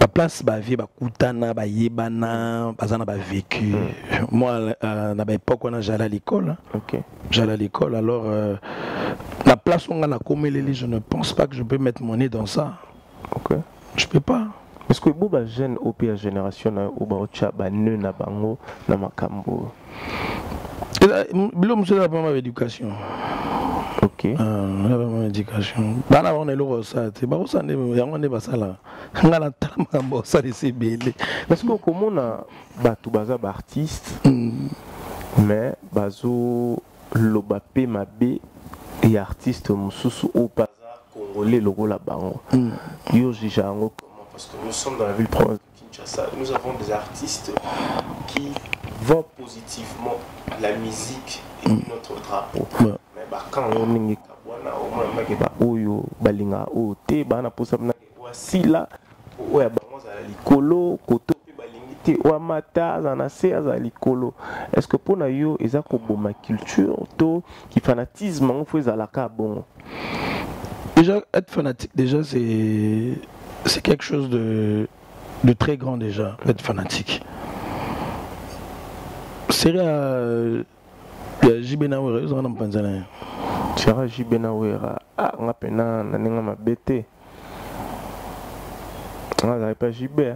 la place ba vie ba kutana ba yebana bazana ba vécu. Moi na ba époque on a j'allais à l'école. OK. J'allais à l'école alors la place où on a comélé, je ne pense pas que je peux mettre mon nez dans ça. OK. Je peux pas. Est-ce que vous jeune OPA génération ou ba ocha ba ne na bango na makambo. Bilo monsieur la première éducation. OK. La première éducation. Bana on est le ça, c'est ba ça ne yango ne ba ça là. Ngala tama ça de c'est belé. Parce que comme on a batu baza ba artiste mais bazo lobapé mabé et artiste mususu au bazar congolais logo la bango. Yo jijango comment parce que nous sommes dans la ville province de Kinshasa, nous avons des artistes qui vendent positivement la musique et notre drapeau. Mais bah quand on ningi kabwana au moins maki ba oyo balinga o te bana posa na voici là oya bango za likolo koto pe balingi te o mata za na se za likolo. Est-ce que pour na yo eza ko boma culture to qui fanatisme on fait za la ka bon. Déjà être fanatique déjà c'est quelque chose de très grand déjà, être fanatique. C'est Jibenawera, ils ont un panzana. Sera Jibenawera, ah, on a peine à n'enga bête. On n'avait pas Jibé.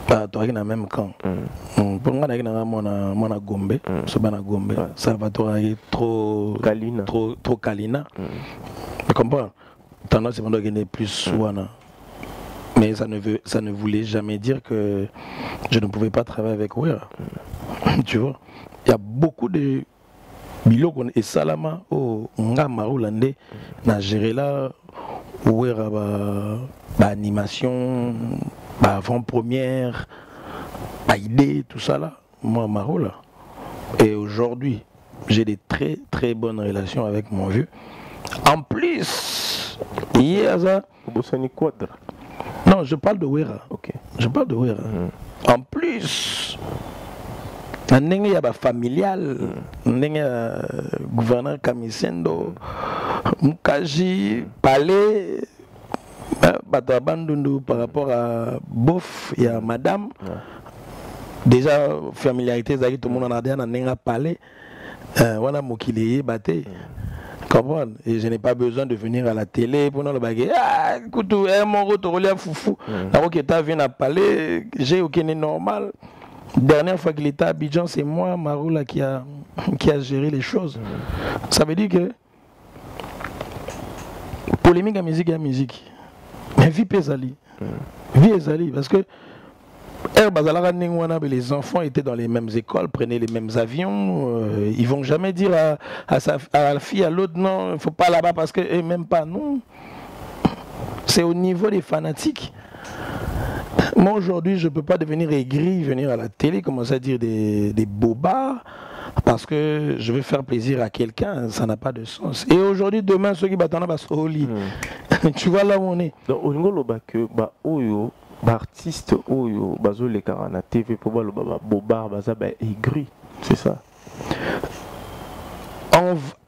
Ah, toi qui est dans le même camp. Pour moi, il y a mon Gombe, Gombe. Salvatore est trop Kalina. Tu comprends? Tendance, c'est qu'il est plus Wana. Mais ça ne voulait jamais dire que je ne pouvais pas travailler avec Wera. Tu vois, il y a beaucoup de biloko et salama au Ngamaroulande na géré là Wera ba animation, ba avant-première, ba idée, tout ça là, moi Maroula. Et aujourd'hui, j'ai des très très bonnes relations avec mon vieux. En plus, il y a ça. Non, je parle de Wera. Okay. Je parle de Wera. En plus, il y a un familial, il y a gouverneur Kamisendo, Mukaji, Palais, Bandundu par rapport à Bof et à Madame. Déjà, familiarité, tout le monde en a dit, on a parlé, on a mokilé, batté. Comprendre. Et je n'ai pas besoin de venir à la télé pour nous le baguer. Ah, écoute, mon retour, il y a foufou. Alors que tu viens à parler, j'ai aucun normal. Dernière fois qu'il était à Abidjan, c'est moi, Maroula, qui a géré les choses. Ça veut dire que polémique à musique et à musique. Mais vie Pézali. Vie Pézali. Parce que Les enfants étaient dans les mêmes écoles, prenaient les mêmes avions. Ils vont jamais dire à la fille, à l'autre, non, il ne faut pas là-bas parce que, et même pas, non. C'est au niveau des fanatiques. Moi, aujourd'hui, je ne peux pas devenir aigri, venir à la télé, commencer à dire des bobards, parce que je veux faire plaisir à quelqu'un, ça n'a pas de sens. Et aujourd'hui, demain, ceux qui battent en bas sont au lit. Tu vois là où on est. Donc, au niveau de Oyo, artiste Oyo, bazo les carana TV pour voir le bobard, baza aigri, c'est ça.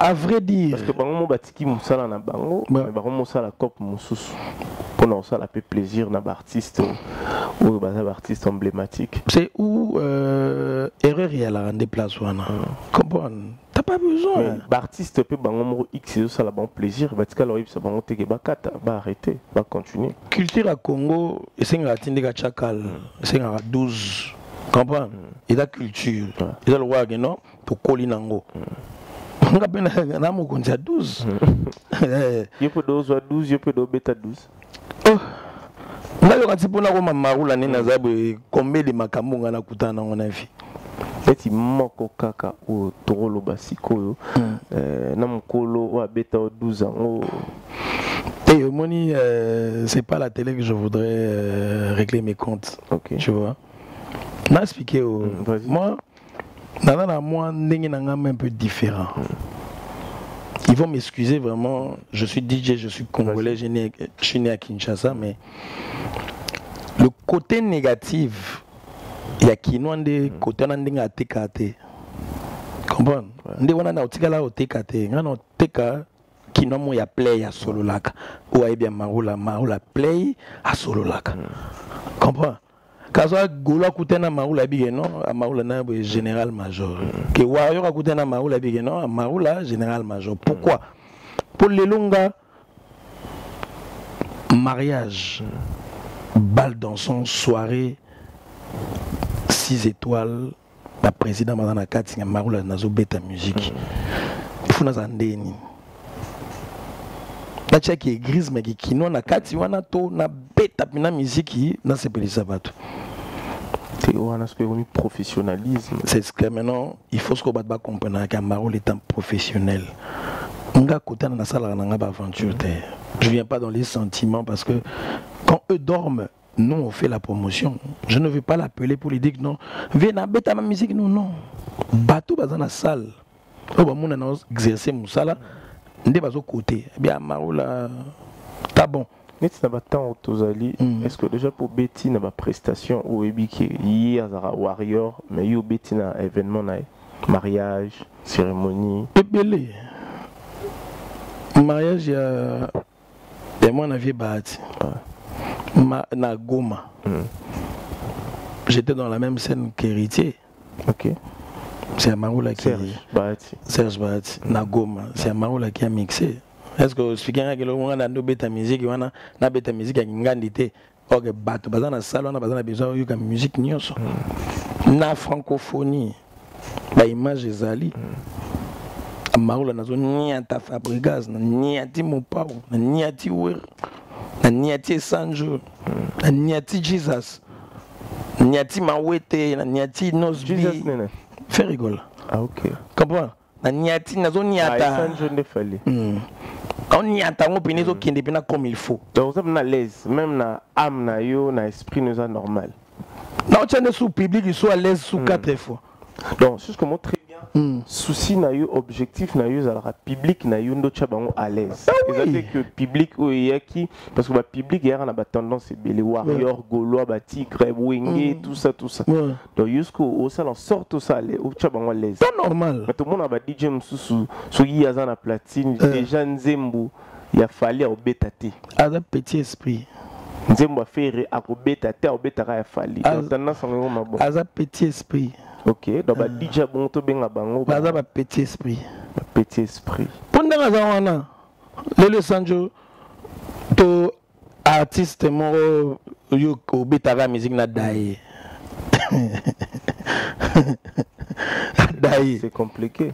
À vrai dire. Parce que bango batiki musala na bango, mais bango musala cop mususu. Pour nous ça la fait plaisir na artiste ou baza artiste emblématique. C'est où erreur il y a la rendre place wana. Comprends? T'as pas besoin. Artiste peut bango X ça la bon plaisir, batika leur ça bango teke bakata, ba arrêter, ba continuer. Culture à Congo, et c'est nga tinde ga chakal, c'est nga 12. Comprends? Et la culture. Et la loi non to kolinango. On a bien un amour qu'on a 12. Il peut 12, il peut bêta 12. Oh, là, il y a un petit peu de maroula, combien de makambo on a coûté dans mon avis. Et il manque au caca au toro basiko. Namukolo ou bêta 12 ans. Et Moni, c'est pas la télé que je voudrais régler mes comptes. Ok. Tu vois. M'a expliqué. Moi. Moi, un peu différent. Ils vont m'excuser vraiment. Je suis DJ, je suis congolais, je suis né à Kinshasa, mais le côté négatif, il y a qui nous des côtés à TKT. Comprends? On a TKT, on a TKT qui nous a play à solo laka. Ou a bien Maroula play à solo laka. Comprends? Quand Goula Koutena Maroula Bigeno, Maroula na général major. Que Warrior Koutena Maroula Bigeno, Maroula général major. Pourquoi? Pour les longas, mariage, bal dansant, soirée, 6 étoiles, la présidente Madame Kati, Maroula Nazo Beta musique. Il faut nous en donner. La tchèque est grise, mais qui n'a Kati, wana to na beta na musique, na c'est pas ça va tout. Professionnalisme. C'est ce que maintenant, il faut qu'on va comprendre qu'un Maroula est un professionnel. On a côté dans la salle, on a aventure. Je ne viens pas dans les sentiments parce que quand eux dorment, nous on fait la promotion. Je ne veux pas l'appeler pour lui dire que non, viens à bêta ma musique, non, non. Bateau dans la salle. On va exercer mon salle. On est au côté. Bien, Maroula, t'as bon. Est-ce que déjà pour Betty n'a pas prestation ou hier Warrior mais yo Betty n'a événement mariage cérémonie belé mariage il y a moi na vie bâti na Goma. J'étais dans la même scène qu'héritier. OK. C'est Maroula qui Serge Bahati na Goma. C'est Maroula qui a mixé. Est-ce que je que le bêta musique, na bêta musique à ngandité, ok bateau, bazan na salle, on a besoin de musique nyonso. Na francophonie, ba image ezali. Maroula nazo niata Fabregas, na niati Mopao, na niati Wer, na niati Sanjo, na niati Jesus, niati Mawete, na niati Nosbi. Jesus nene. Fais rigoler. Ah OK. Comprends? Na niati nazo niata. Sanjo ne fallait. On y attend qui est comme il faut. Donc, on est à l'aise, même na âme, na yo, na esprit, nous est normal. Non, tu es sous public, il soit à l'aise sous 4 fois. Donc, c'est ce que moi très bien. Souci na yo, objectif na yo, alors public na yo, nous sommes à l'aise. C'est-à-dire que public, parce que le public, il y a une tendance, les warriors, gaulois, tigre, wingé, tout ça. Donc, jusqu'au ça, on sort tout ça, nous sommes à l'aise. C'est normal. Mais tout le monde a dit, j'aime sous y a la platine, déjà Nzembo, il a fallu au bétaté. À un petit esprit. Nzembo a fait à bétaté, au bétara a fallu. À un petit esprit. Ok, donc déjà bon to benga bango. Baza ba petit esprit. Petit esprit. Pendant la wana, le Sanjo to artiste moro yo ko betara musique na dai. Dai. C'est compliqué.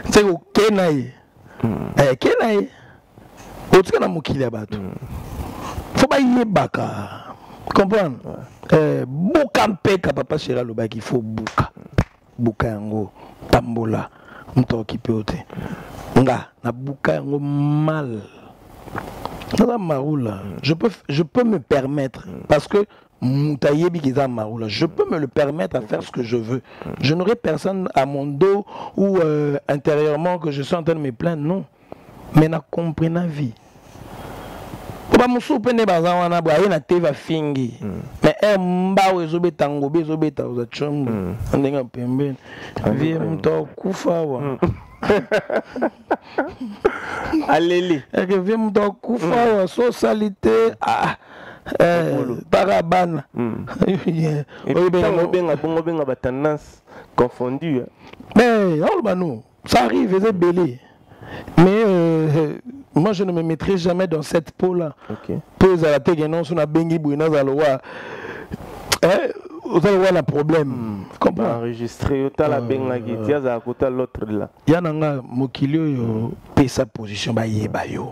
C'est au Kenai. Kenai. Otika na mukili abatu. Faut ba yebaka. Comprendre? Bouka mpeka papa chéra loba qu'il faut bouka. Bouka yango tambola. Mto occupé ote. Nga na bouka yango mal. Dans Maroula, je peux me permettre parce que Moutayebi qui est dans Maroula, je peux me le permettre à faire ce que je veux. Je n'aurai personne à mon dos ou intérieurement que je suis en train de me plaindre, non. Mais na compris la vie. Ba musupe ne bazawana ba yena teva fingi. Mais mba wezobe tango bezobeta za chombo. Ndenga pembeni. Vie mto kufa wa. Alléluia. Et que vie mto kufa wa socialité parabana. Et benga ba tendance confondue. Mais ça arrive, c'est belé. Mais moi je ne me mettrai jamais dans cette peau-là. Peu à la tête non sur la bengi bouina zaloa. Vous allez voir le problème. Comment enregistrer autant la benga qui tient à côté l'autre là. Yananga mokilio yo paye sa position ba yeba yo.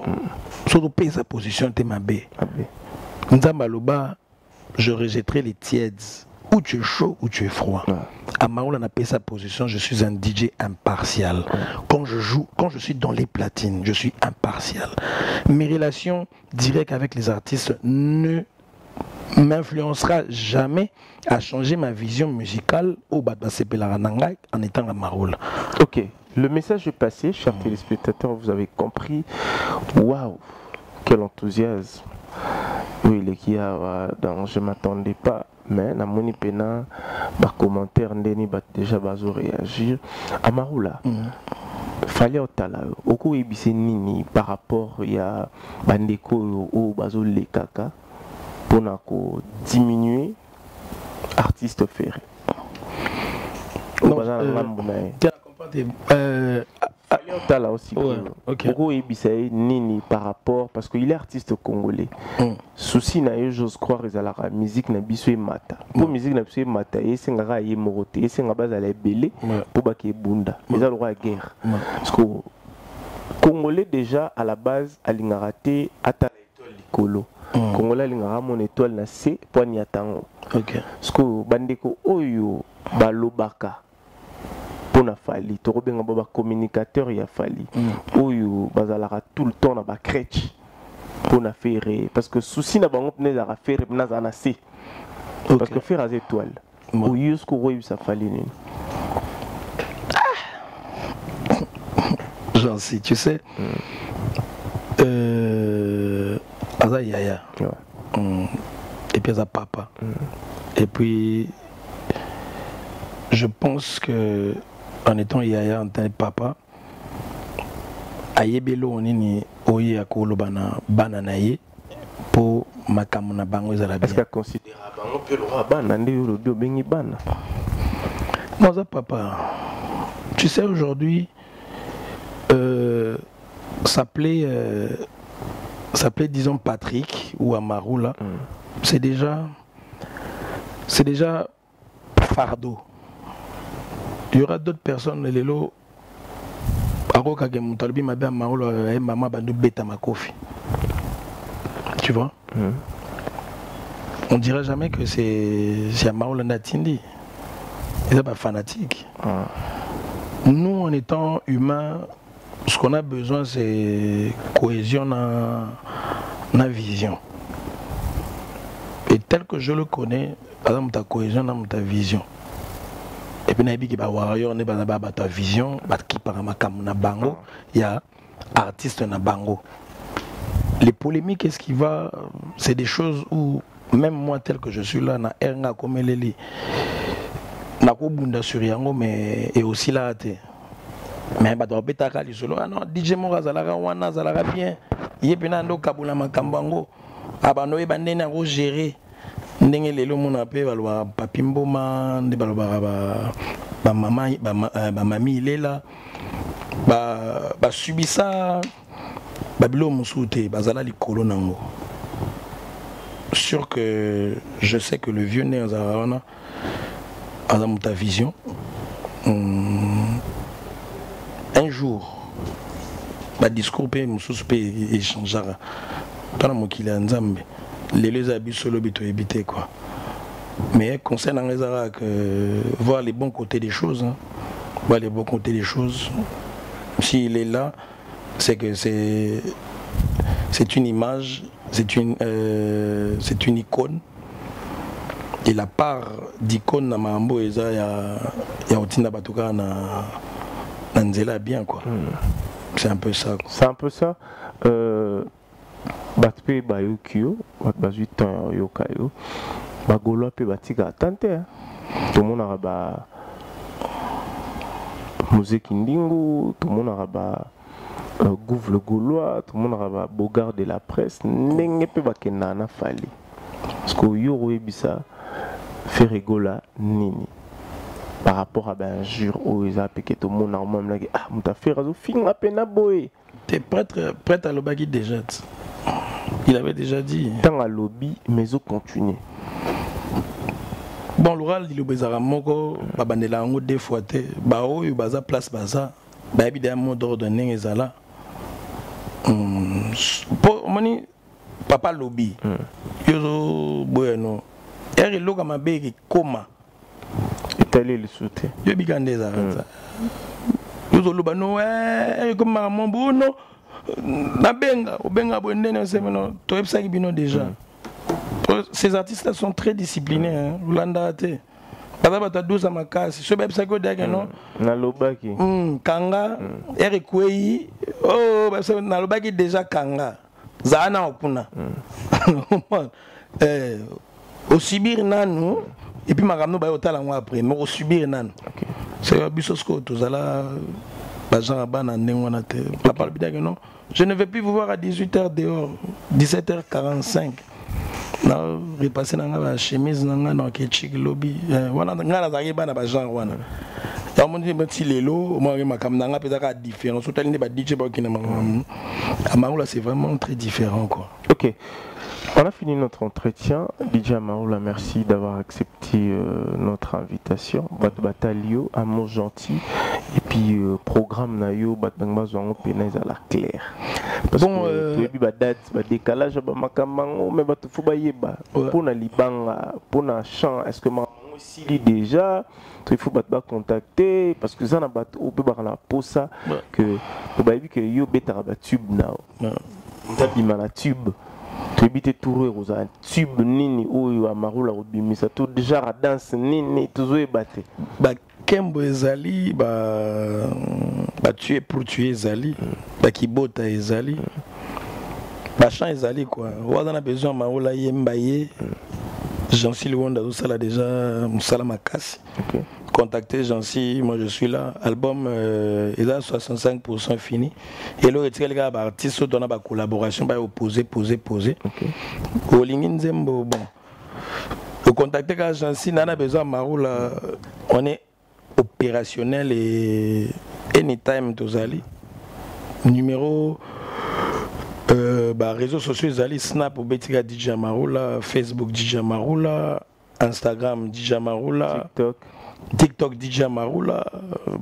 Surtout paye sa position te mabe. Nzambaloba, je rejetterai les tièdes. Ou tu es chaud ou tu es froid. À Maroula, on a payé sa position, je suis un DJ impartial. Quand je joue, quand je suis dans les platines, je suis impartial. Mes relations directes avec les artistes ne m'influencera jamais à changer ma vision musicale au Badbasepelarananga en étant à Maroula. Ok, le message est passé, chers téléspectateurs, vous avez compris. Waouh, quel enthousiasme. Oui, les qui a, je ne m'attendais pas. Mais na moni pena ba commentaire ndeni ba déjà bazo réagir Amaroula fallait otala oko ebise nini par rapport ya bandeko o bazo le kaka pona ko diminuer artiste ferré non là aussi beaucoup ebise nini par rapport parce qu'il est artiste congolais souci na yo j'ose croire la musique na biso mata pour musique na biso mata et c'est ngara ye moroté et c'est ngaba za la belé pour ba ke bunda mais ça le roi guerre parce que congolais déjà à la base alingaraté ata étoile likolo congolais alingara mon étoile na C poigna tango parce que bandeko oyo balobaka na fali to benga baba communicateur ya fali oyo bazalaka tout le temps na ba crèche pour na faire parce que souci na bango pneza ra faire na za na C parce que faire az étoiles oyo ce ko sa fali ni j'en sais tu sais aza yaya et puis aza papa et puis je pense que en étant yaya en tant que papa ayebelo onini oye akolo bana na ye pour makambo na bango ezala bien. Est-ce que considérer bango pe lo bana nde yo lobi obengi bana? Non ça papa. Tu sais aujourd'hui s'appelait disons Patrick ou Amaroula. C'est déjà fardeau. Il y aura d'autres personnes, les lots. Tu vois? On dirait jamais que c'est Amaroula Natindi. C'est pas fanatique. Nous, en étant humains, ce qu'on a besoin, c'est cohésion dans la vision. Et tel que je le connais, par exemple, ta cohésion dans ta vision. Et puis, il y a ta vision, il y a artiste na bango. Les polémiques, qu'est-ce qui va? C'est des choses où, même moi, tel que je suis là, na erna comme Leli, na ko bunda sur yango, mais et aussi là, mais bah doit beta kali solo. Ah non, DJ Mora zalara wana zalara bien. Yepena ndo kabula makambango. Abano ebande na ko gérer. Ndenge lelo mona pe balwa papimboma nde balwa ba mami il est là. Ba subisa babilo musute bazala likolo nango. Sûr que je sais que le vieux né Azarana a dans ta vision. Un jour, le discours peut échanger. Dans mon qu'il est en Zambie, les abus solo bito éviter quoi. Mais concernant les Arabes, voir les bons côtés des choses, hein. Voir les bons côtés des choses. S'il est là, c'est que c'est une image, c'est une icône. Et la part d'icône dans Mambo, il y a Otina Batuka na Nzela bien quoi. C'est un peu ça. C'est un peu ça. Batpe Bayukio, Bat Yokayo, Bagolo pe Batika Tante. Tout le monde a musique Ndingo, tout le monde a Gouv le Gaulois, tout le monde a Bogard de la presse, Nenge pe Bakenana Fali. Parce que Yoro Ebisa fait rigola Nini. Par rapport à un jour où ils ont piqué tout le monde normalement ah m'ta fait raison film à peine à boy. T'es prêt à l'obagi déjà. Il avait déjà dit. Tant à lobby mais au continue. Bon l'oral dit le bezara moko babandela ngo deux fois té ba oyo baza place baza ba évidemment d'ordre n'ezala. Pour mani papa lobby. Yozo bueno. Eri loka mabeki koma. Étaler le soutien. Je bigande ça. Yozo loba no comme maman bono na benga obenga bondene semeno to epsa ki bino déjà. Ces artistes-là sont très disciplinés hein. Landa té. Baba bata 12 à makasi. Ce epsa ko daga non. Na lobaki. Kanga eri kwei oh na lobaki déjà kanga. Zana okuna. Au subir nanu et puis makamno ba yotala moi après mais au subir nanu c'est bisosko tozala bazan bana ndengona te papa bidaka non je ne vais plus vous voir à 18h dehors 17h45 na repasser na nga chemise na nga na ketchik lobby wana ngala zaki bana bazan wana ya mon dit petit lelo moi makamna nga peut-être différent surtout les ba DJ ba kina makamna amaula c'est vraiment très différent quoi. OK. On a fini notre entretien. DJ Amaroula, merci d'avoir accepté notre invitation. Batalio, amour gentil. Et puis, programme Nayo, Batbangba Zouango Penez à la claire. Parce bon, que, tu as date, décalage, Makamango, mais tu faut yeba. Pour na libanga, pour na chant, est-ce que Mamango s'il déjà, il faut contacter, parce que ça n'a pas au peu la posa, que, que yo beta tube now. On a tube. Tu habites tout aux tube nini ou à Maroula ou bimisa tout déjà à danse nini toujours ébatté. Bah Kembo ezali bah tuer pour tuer ezali bah qui bota ezali bah chant ezali quoi. On a besoin Maroula yembaye. Jean-Cy Luanda tout ça là déjà Moussala Makasi. OK. Contactez Jean-Cy, moi je suis là. Album il a 65% fini. Et là, il y a des artistes qui ont une collaboration, poser. Au Lingin-Zembo, bon. Vous contactez Jean-Cy, on a besoin de Maroula. On est opérationnel et anytime tous allez. Numéro réseaux sociaux Zali Snap ou Betika DJ Maroula, Facebook DJ Maroula, Instagram DJ Maroula, TikTok DJ Maroula,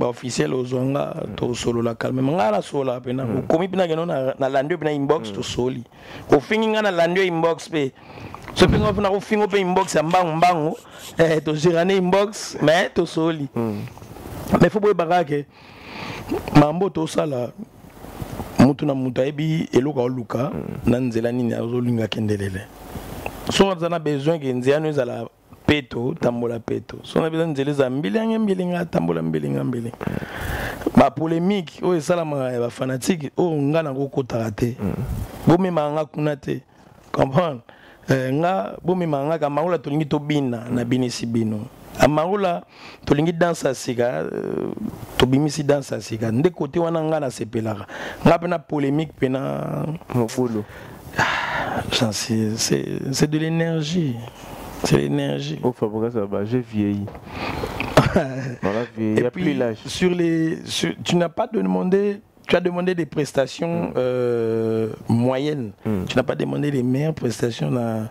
officiel aux Zonga, to solo la calme. Mangala sola pena. Komi pina geno na landio pina inbox to soli. Ko fingi nga na landio inbox pe. So pingo pina ko fingo pe inbox ya mbango to girane inbox mais to soli. Mais faut boye barake. Mambo to sala. Mutu na mutu ebi eloka oluka na nzela nini azolinga kendelele. So on a besoin que nzela nous ala peto tambola peto. So on a besoin nzela za mbilinga tambola mbilinga. Ba polémique o esala ba fanatique o ngana ko kotaka te. Bo mema nga kuna te. Comprendre? Nga bo mema nga ka maula tolingi to bina na binisi bino. Amaoula tolingi dansa sika to bimisi dansa sika nde côté wana nga na sepelaka nga pena polémique pena mokolo c'est de l'énergie, c'est l'énergie. Au Fabrice j'ai vieilli. Et puis tu n'as pas demandé. Tu as demandé des prestations moyennes. Tu n'as pas demandé les meilleures prestations dans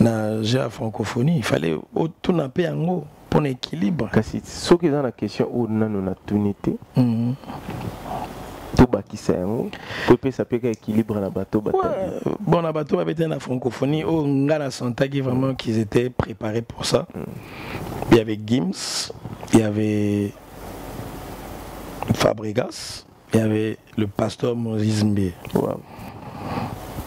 la francophonie. Il fallait tout naper en haut pour l'équilibre. Ce qui est dans la question où nous avons tout été, tout bas qui c'est peut ça peut équilibre na bateau bon na bateau était la francophonie au ngana senta qui vraiment qu'ils étaient préparés pour ça. Il y avait Gims, il y avait Fabregas, il y avait le pasteur Moses Mbé. Wow.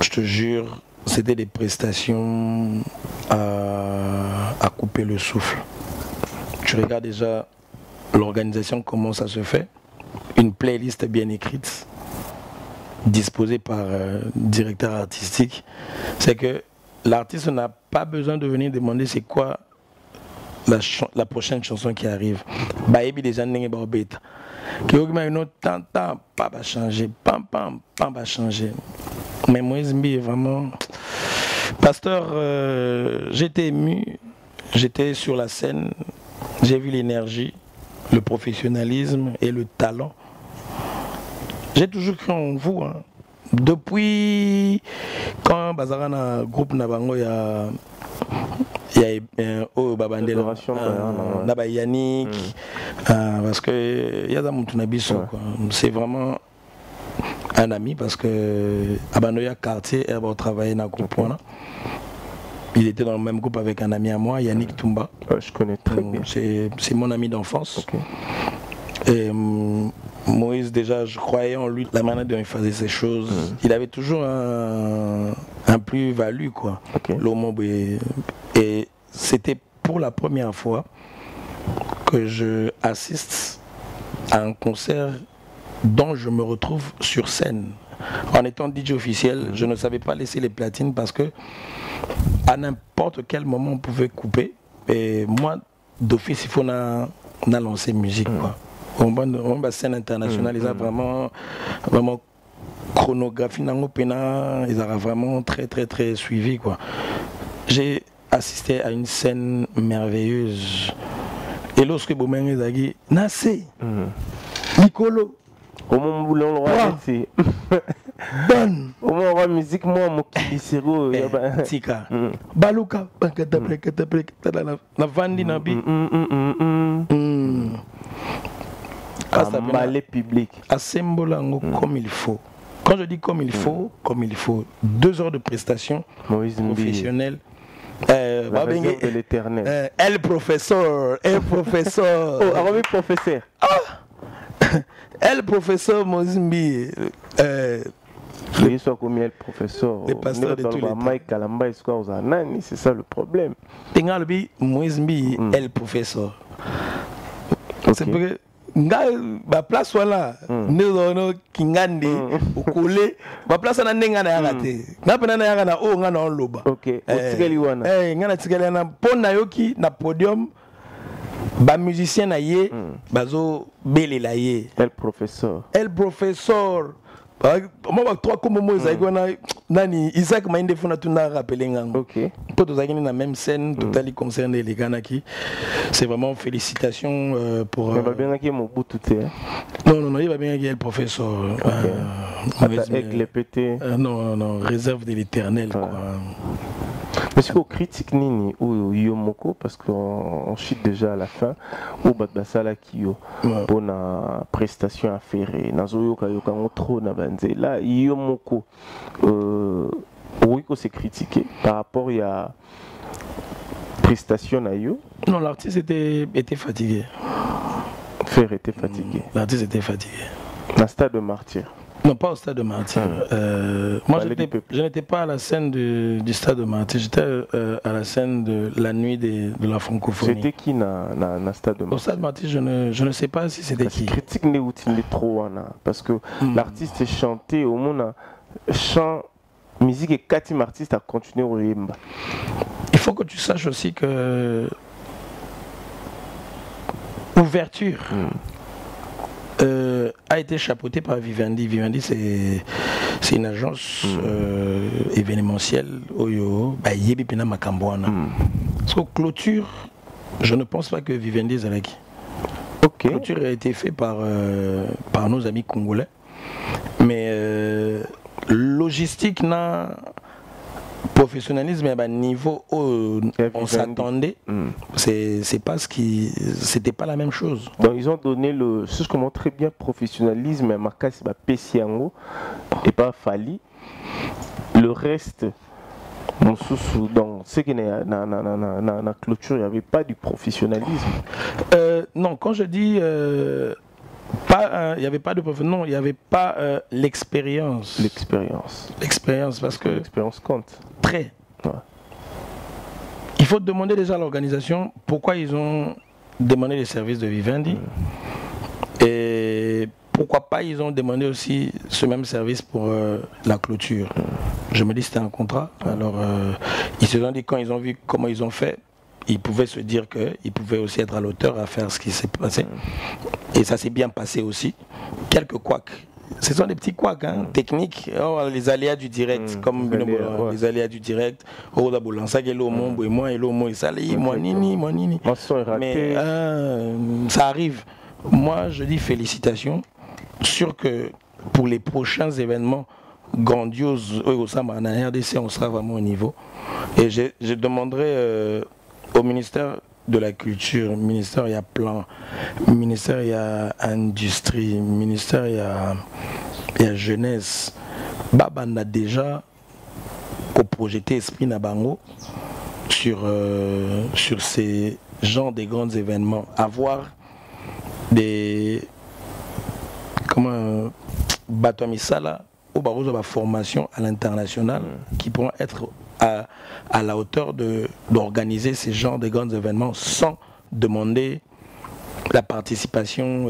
Je te jure, c'était des prestations à couper le souffle. Tu regardes déjà l'organisation, comment ça se fait. Une playlist bien écrite, disposée par directeur artistique. C'est que l'artiste n'a pas besoin de venir demander c'est quoi la prochaine chanson qui arrive. Baïbi déjà n'est pas bête. Qui pas va changer, pam va changer. Mais Moïse Mbi est vraiment pasteur. J'étais ému, j'étais sur la scène, j'ai vu l'énergie, le professionnalisme et le talent. J'ai toujours cru en vous. Hein. Depuis quand Bazarana groupe Nabango il y a Babandela, Yannick, parce que il y a des gens c'est vraiment un ami parce que Abanoya quartier elle va travailler dans le groupe. Il était dans le même groupe avec un ami à moi, Yannick Toumba. Je connais très bien. C'est mon ami d'enfance. Et Moïse, déjà, je croyais en lui, la manière dont il faisait ses choses. Il avait toujours un plus-value, quoi. Et c'était pour la première fois que je assiste à un concert dont je me retrouve sur scène. En étant DJ officiel, je ne savais pas laisser les platines parce que à n'importe quel moment on pouvait couper. Et moi, d'office, il faut lancer musique, quoi. On va scène internationale, ils ont vraiment chronographie ils ont vraiment très suivi, quoi. J'ai assisté à une scène merveilleuse. Et lorsque Boumeng a dit Nassé, Nicolo, au moment où l'on c'est Bonne. Au moment où la musique, moi, mon kilisero, Tika, Baluka, la Vandi Nabi. Ballet public. Assemble comme il faut. Quand je dis comme il faut, 2 heures de prestation professionnelle. La raison de l'éternel. El professeur. Oh, Arabi professeur. El professeur Mozimbi. Il soit comme el professeur. Les pasteurs de tous les temps. C'est ça le problème. Tengalbi Mozimbi el professeur. C'est parce que ma place voilà nous kingandi ukule ma place na nenga na yagate na pena na yaga na o nga na loba OK otikeli wana nga na tikeli na pona yoki na podium ba musicien na ye bazo belela ye el professeur moi ba 3 comme moi za gona nani Isaac Mainde fona tuna rappeler ngango OK pour tous dans la même scène totalement concerné les gars qui c'est vraiment félicitations pour il va bien qui mon bout tout non il va bien le professeur avec les pétés non réserve de l'éternel quoi. Mais si on critique Nini ou Yomoko parce qu'on chute déjà à la fin ou Badbasala Kiyo pour la prestation à faire Nazoyo Kayoka trop na banze là Yomoko oui qu'on s'est critiqué par rapport à prestation à yo. Non, l'artiste était fatigué. Faire était fatigué. L'artiste était fatigué. Dans le stade de martyr. Non, pas au stade de Martyr. Moi, je n'étais pas à la scène du stade de Martyr. J'étais à la scène de la nuit de la francophonie. C'était qui dans le stade de Martyr? Au stade de Martyr, je ne sais pas si c'était qui. Critique n'est utile trop parce que l'artiste est chanté au monde chant musique et 4 artistes à continuer au Rimba. Il faut que tu saches aussi que ouverture. A été chapeauté par Vivendi. Vivendi, c'est une agence événementielle. Yebipina Makambouana. So, clôture, je ne pense pas que Vivendi est avec. Clôture a été fait par nos amis congolais. Mais logistique, professionnalisme à un niveau où on s'attendait, c'est pas ce qui, c'était pas la même chose. Donc ils ont donné le, ce que comment très bien professionnalisme, Marca c'est pas Pessiango et pas Fali. Le reste, dans ce qui est la clôture, il n'y avait pas du professionnalisme. Non, quand je dis il n'y avait pas de professionnalisme, non, il n'y avait pas l'expérience. L'expérience, parce que l'expérience compte. Très. Ouais. Il faut demander déjà à l'organisation pourquoi ils ont demandé les services de Vivendi et pourquoi pas ils ont demandé aussi ce même service pour la clôture. Je me dis c'était un contrat. Alors ils se sont dit quand ils ont vu comment ils ont fait, ils pouvaient se dire qu'ils pouvaient aussi être à l'auteur à faire ce qui s'est passé. Et ça s'est bien passé aussi. Quelques couacs. Ce sont des petits couacs techniques, les aléas du direct, comme les aléas du direct. Mais ça arrive. Moi, je dis félicitations. Sûr que pour les prochains événements grandioses, au sein de la RDC, on sera vraiment au niveau. Et je demanderai au ministère de la Culture, ministère il y a plan, ministère il y a industrie, ministère il y a jeunesse. Baba a déjà projeté Esprit Nabango sur ces genres de grands événements. Avoir des Batomisala ou la formation à l'international qui pourront être à la hauteur d'organiser ces genres de grands événements sans demander la participation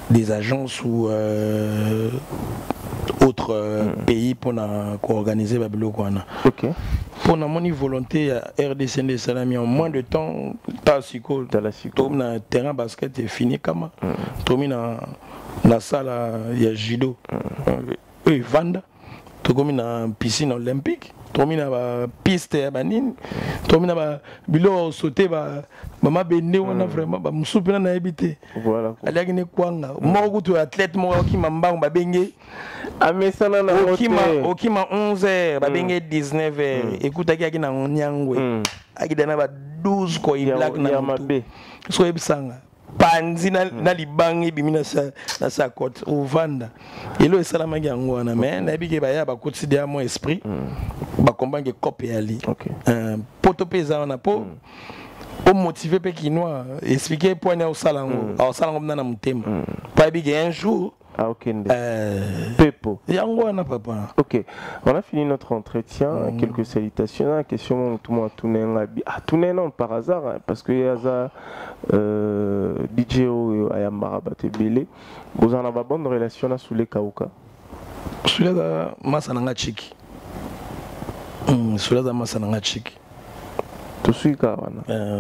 des agences ou autres pays pour organiser Babylone. Ok. Pour mon volonté à RDC de Salami en moins de temps, le terrain basket est fini comme la salle il y a judo, Vanda, la piscine olympique. Tomina ba piste ya banini tomina ba bilo sauter ba mama bende wana vraiment ba musupina na ebité voilà aliaki ne kwanga moko to athlète moko ki mambango ba benge amesana na okima 11h ba benge 19h ekutaki aki na nyangwe akidana ba 12 ko black na mabe so ebisanga panzi na libangi bimina na sa côte au vanda elo esalama yango wana mais na bike ba ya ba quotidien mon esprit ba comprendre que cop et ali poto pesa wana po o motiver pe kinois expliquer point au salango au salango na mutema pa bike un jour Pepo. Papa. Ok, on a fini notre entretien. Quelques salutations. La question tout le monde tourné non par hasard parce que y a DJ Ayamara Batebele. Vous en avez bonne relation là sous les Kauka. Sous les Masananga Chiki. Sous les Masananga Chiki. Tout suite,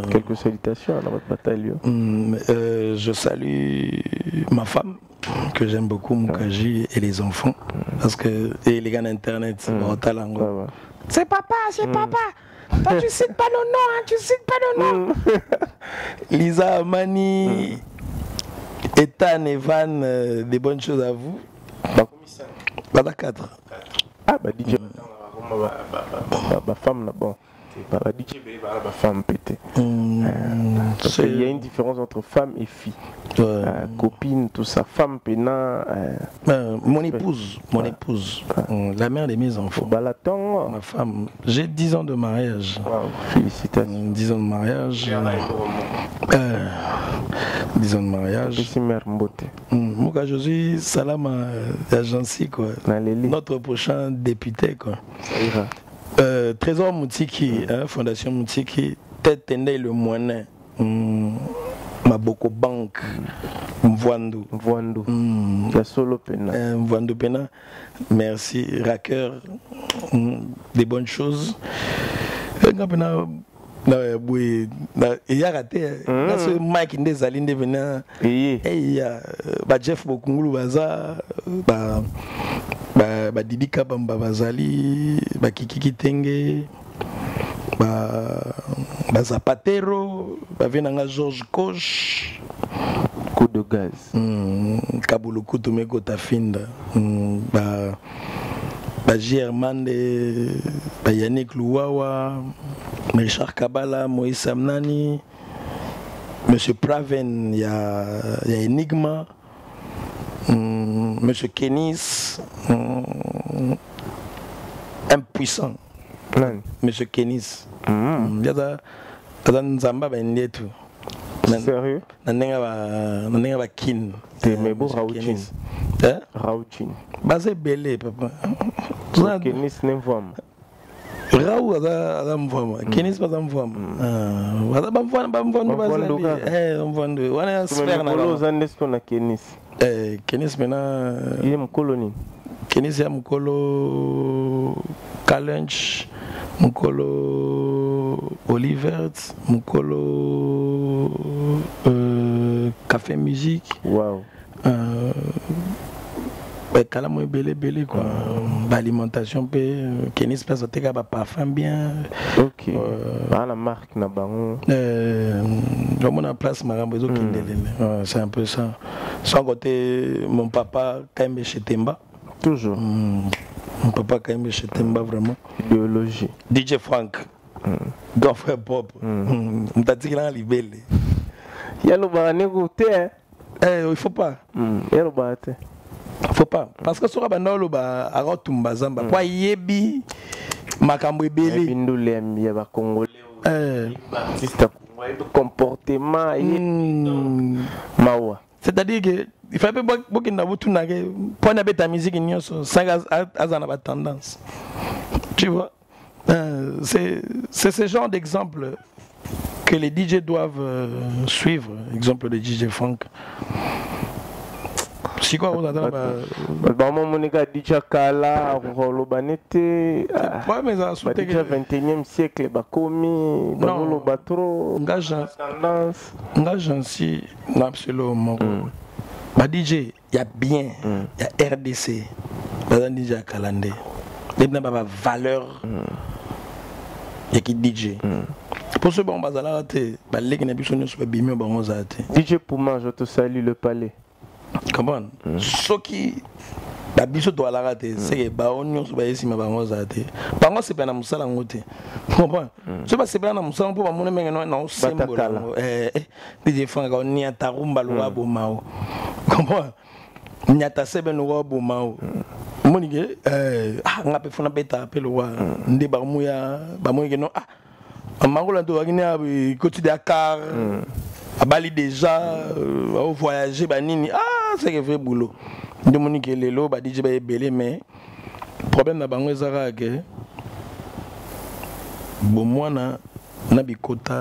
quelques salutations à votre bataille. Je salue ma femme que j'aime beaucoup, Mukaji, et les enfants, parce que et les gars d'internet, c'est papa, c'est papa. Toi, tu cites pas le nom, hein, tu cites pas le nom. Lisa, Amani, Ethan, Evan, des bonnes choses à vous. Bada 4. Ah bah DJ, ma femme là-bas. Femme pété. Parce qu'il y a une différence entre femme et fille. Copine, tout ça. Femme pénat. Mon épouse, la mère de mes enfants. Ma femme. J'ai 10 ans de mariage. Félicitations. 10 ans de mariage. 10 ans de mariage. Moi, je suis Salama Agency, quoi. Notre prochain député, quoi. Ça ira. Trésor Moutiki, Fondation Moutiki, tête le moyen, Maboko Bank, Mvoandou. La solo pena. Mvoandou pena. Merci, Racker, des bonnes choses. Il y a raté. Ce Mike Ndezali devenu. Et il y a Jeff Bokungulu Baza. Didi Kabamba Bazali, Kiki Kitenge, Zapatero, Venanga George Koch, coup de gaz, Kabuluku Tumeko Tafinda, Germain de Yannick Louawa, Richard Kabala, Moïse Samnani, Monsieur Praven, il y a Enigma, Monsieur Kenis, impuissant, Monsieur Kenis. Il y a Nzamba Bendetu. Sérieux? Nanenga Kin. Mais bon, Raouchin. Raouchin. Basé belé, papa. Kenis n'est pas. Raou ada mvama. Kenis pas mvama. Ada mvama bazali. Mvama. Wana sphère na. Mkolo zandes ko na Kenis. Kenis mena. Il est mkolo ni. Kenis ya mkolo Kalench, mkolo Olivert, mkolo Café Musique. Wow. Kala mo belé quoi. L'alimentation pe Kenis passe te ka ba parfum bien. OK. La marque na bango. On a place marambo zo kindele. C'est un peu ça. Sans côté mon papa Kaimbe chez Temba. Toujours. Mon papa Kaimbe chez Temba vraiment. Idéologie. DJ Frank. Grand frère pop. On t'a dit qu'il a libellé. Il y a le banego té. Il faut pas. Il y a le baté. Faut pas parce que sera bandolo ba arotumba zamba kwa yebi makambo ebele bindule ya ba congolais artiste congolais comportement mawa c'est-à-dire que il faut pas bokina butuna ke pona beta musique nyonso sanga azana ba tendance tu vois. C'est ce genre d'exemple que les DJ doivent suivre, exemple de DJ Frank. Si quoi vous attendez bah mon gars DJ Kala Rolobanete mais ça sous 21e siècle ba komi ba lo batro engage ainsi absolument bah DJ il y a bien il y a RDC bah DJ Kalande il y a pas valeur il y a qui DJ pour ce bon bazala te bah les qui n'a plus sonné sur bimio ba on zate DJ Pouma je te salue le palais. Comment ce qui la biso doit la rater c'est que ba onyo so ba yesi ma bango zate bango c'est pas na musala ngote comprends c'est pas c'est pas na musala pour ba mona menga na symbole DJ Frank on ni atarumba lo abo mao comprends ni atasebe no abo mao monike ngape funa beta pe lo wa ndi ba muya ba moye no amangola to wakini abi côté Dakar abali déjà au voyager banini c'est que vrai boulot de monique lelo ba DJ ba belé mais problème na bango ezaka ke bon moi na bikota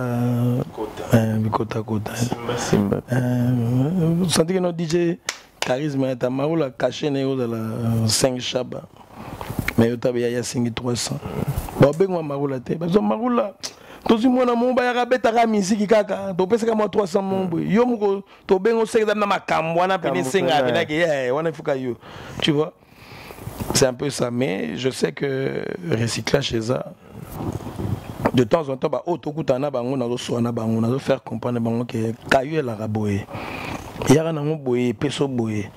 simba senti que no DJ charisme est amaola caché na yo de la 5 chaba mais yo tabe ya 5 300 ba bengo marola te ba zo marola tozi mwana momba ya rabeta ka musique kaka to pesa ka mo 300 mombo yo muko to bengo sekza na makambo wana pene senga bina ke wana fuka yo tu vois. C'est un peu ça mais je sais que recyclage chez ça de temps en temps ba otokutana bango na zo na bango na zo faire comprendre bango que kayo la raboye yara na mo boye peso boye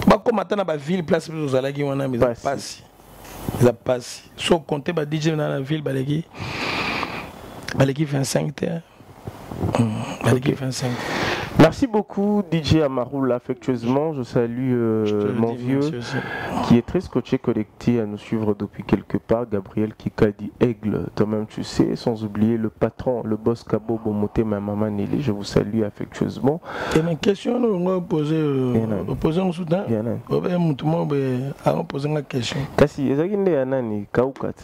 ba komata na ba ville place plus aux alaki wana mais ça passe so compter ba DJ na la ville baleki Baleki 25 terres. Baleki 25. Merci beaucoup DJ Amaroula affectueusement. Je salue mon vieux qui est très scotché connecté à nous suivre depuis quelque part. Gabriel Kikadi Aigle, toi-même tu sais, sans oublier le patron, le boss Kabo Bomote, ma maman Nelly. Je vous salue affectueusement. Et ma question, on va poser un soutien. On va poser une question. Kasi, ezakinde yanani Kaukat.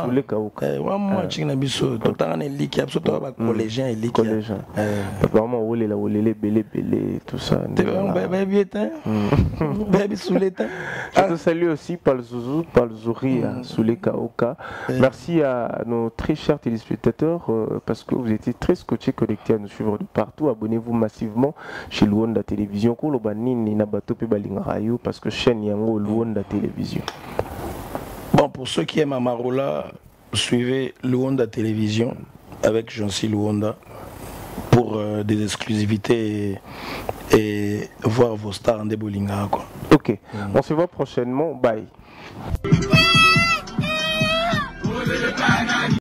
Soulé Kaukat. Moi, je suis un biso. Tout le temps, on est liquide. Absolument pas collégien et liquide. Collégien. Vraiment, on est là, on est belé, tout ça. Baby éteint. Baby sous l'éteint. Je te salue aussi par le Zouzou, par le Zouri, sous les Kaoka. Merci à nos très chers téléspectateurs parce que vous étiez très scotchés, connectés à nous suivre de partout. Abonnez-vous massivement chez Luanda Télévision. Parce que chaîne Yango Luanda Télévision. Bon, pour ceux qui aiment Amarola, suivez Luanda Télévision avec Jancy Luanda pour des exclusivités et voir vos stars en débolinga quoi. Ok, on se voit prochainement. Bye.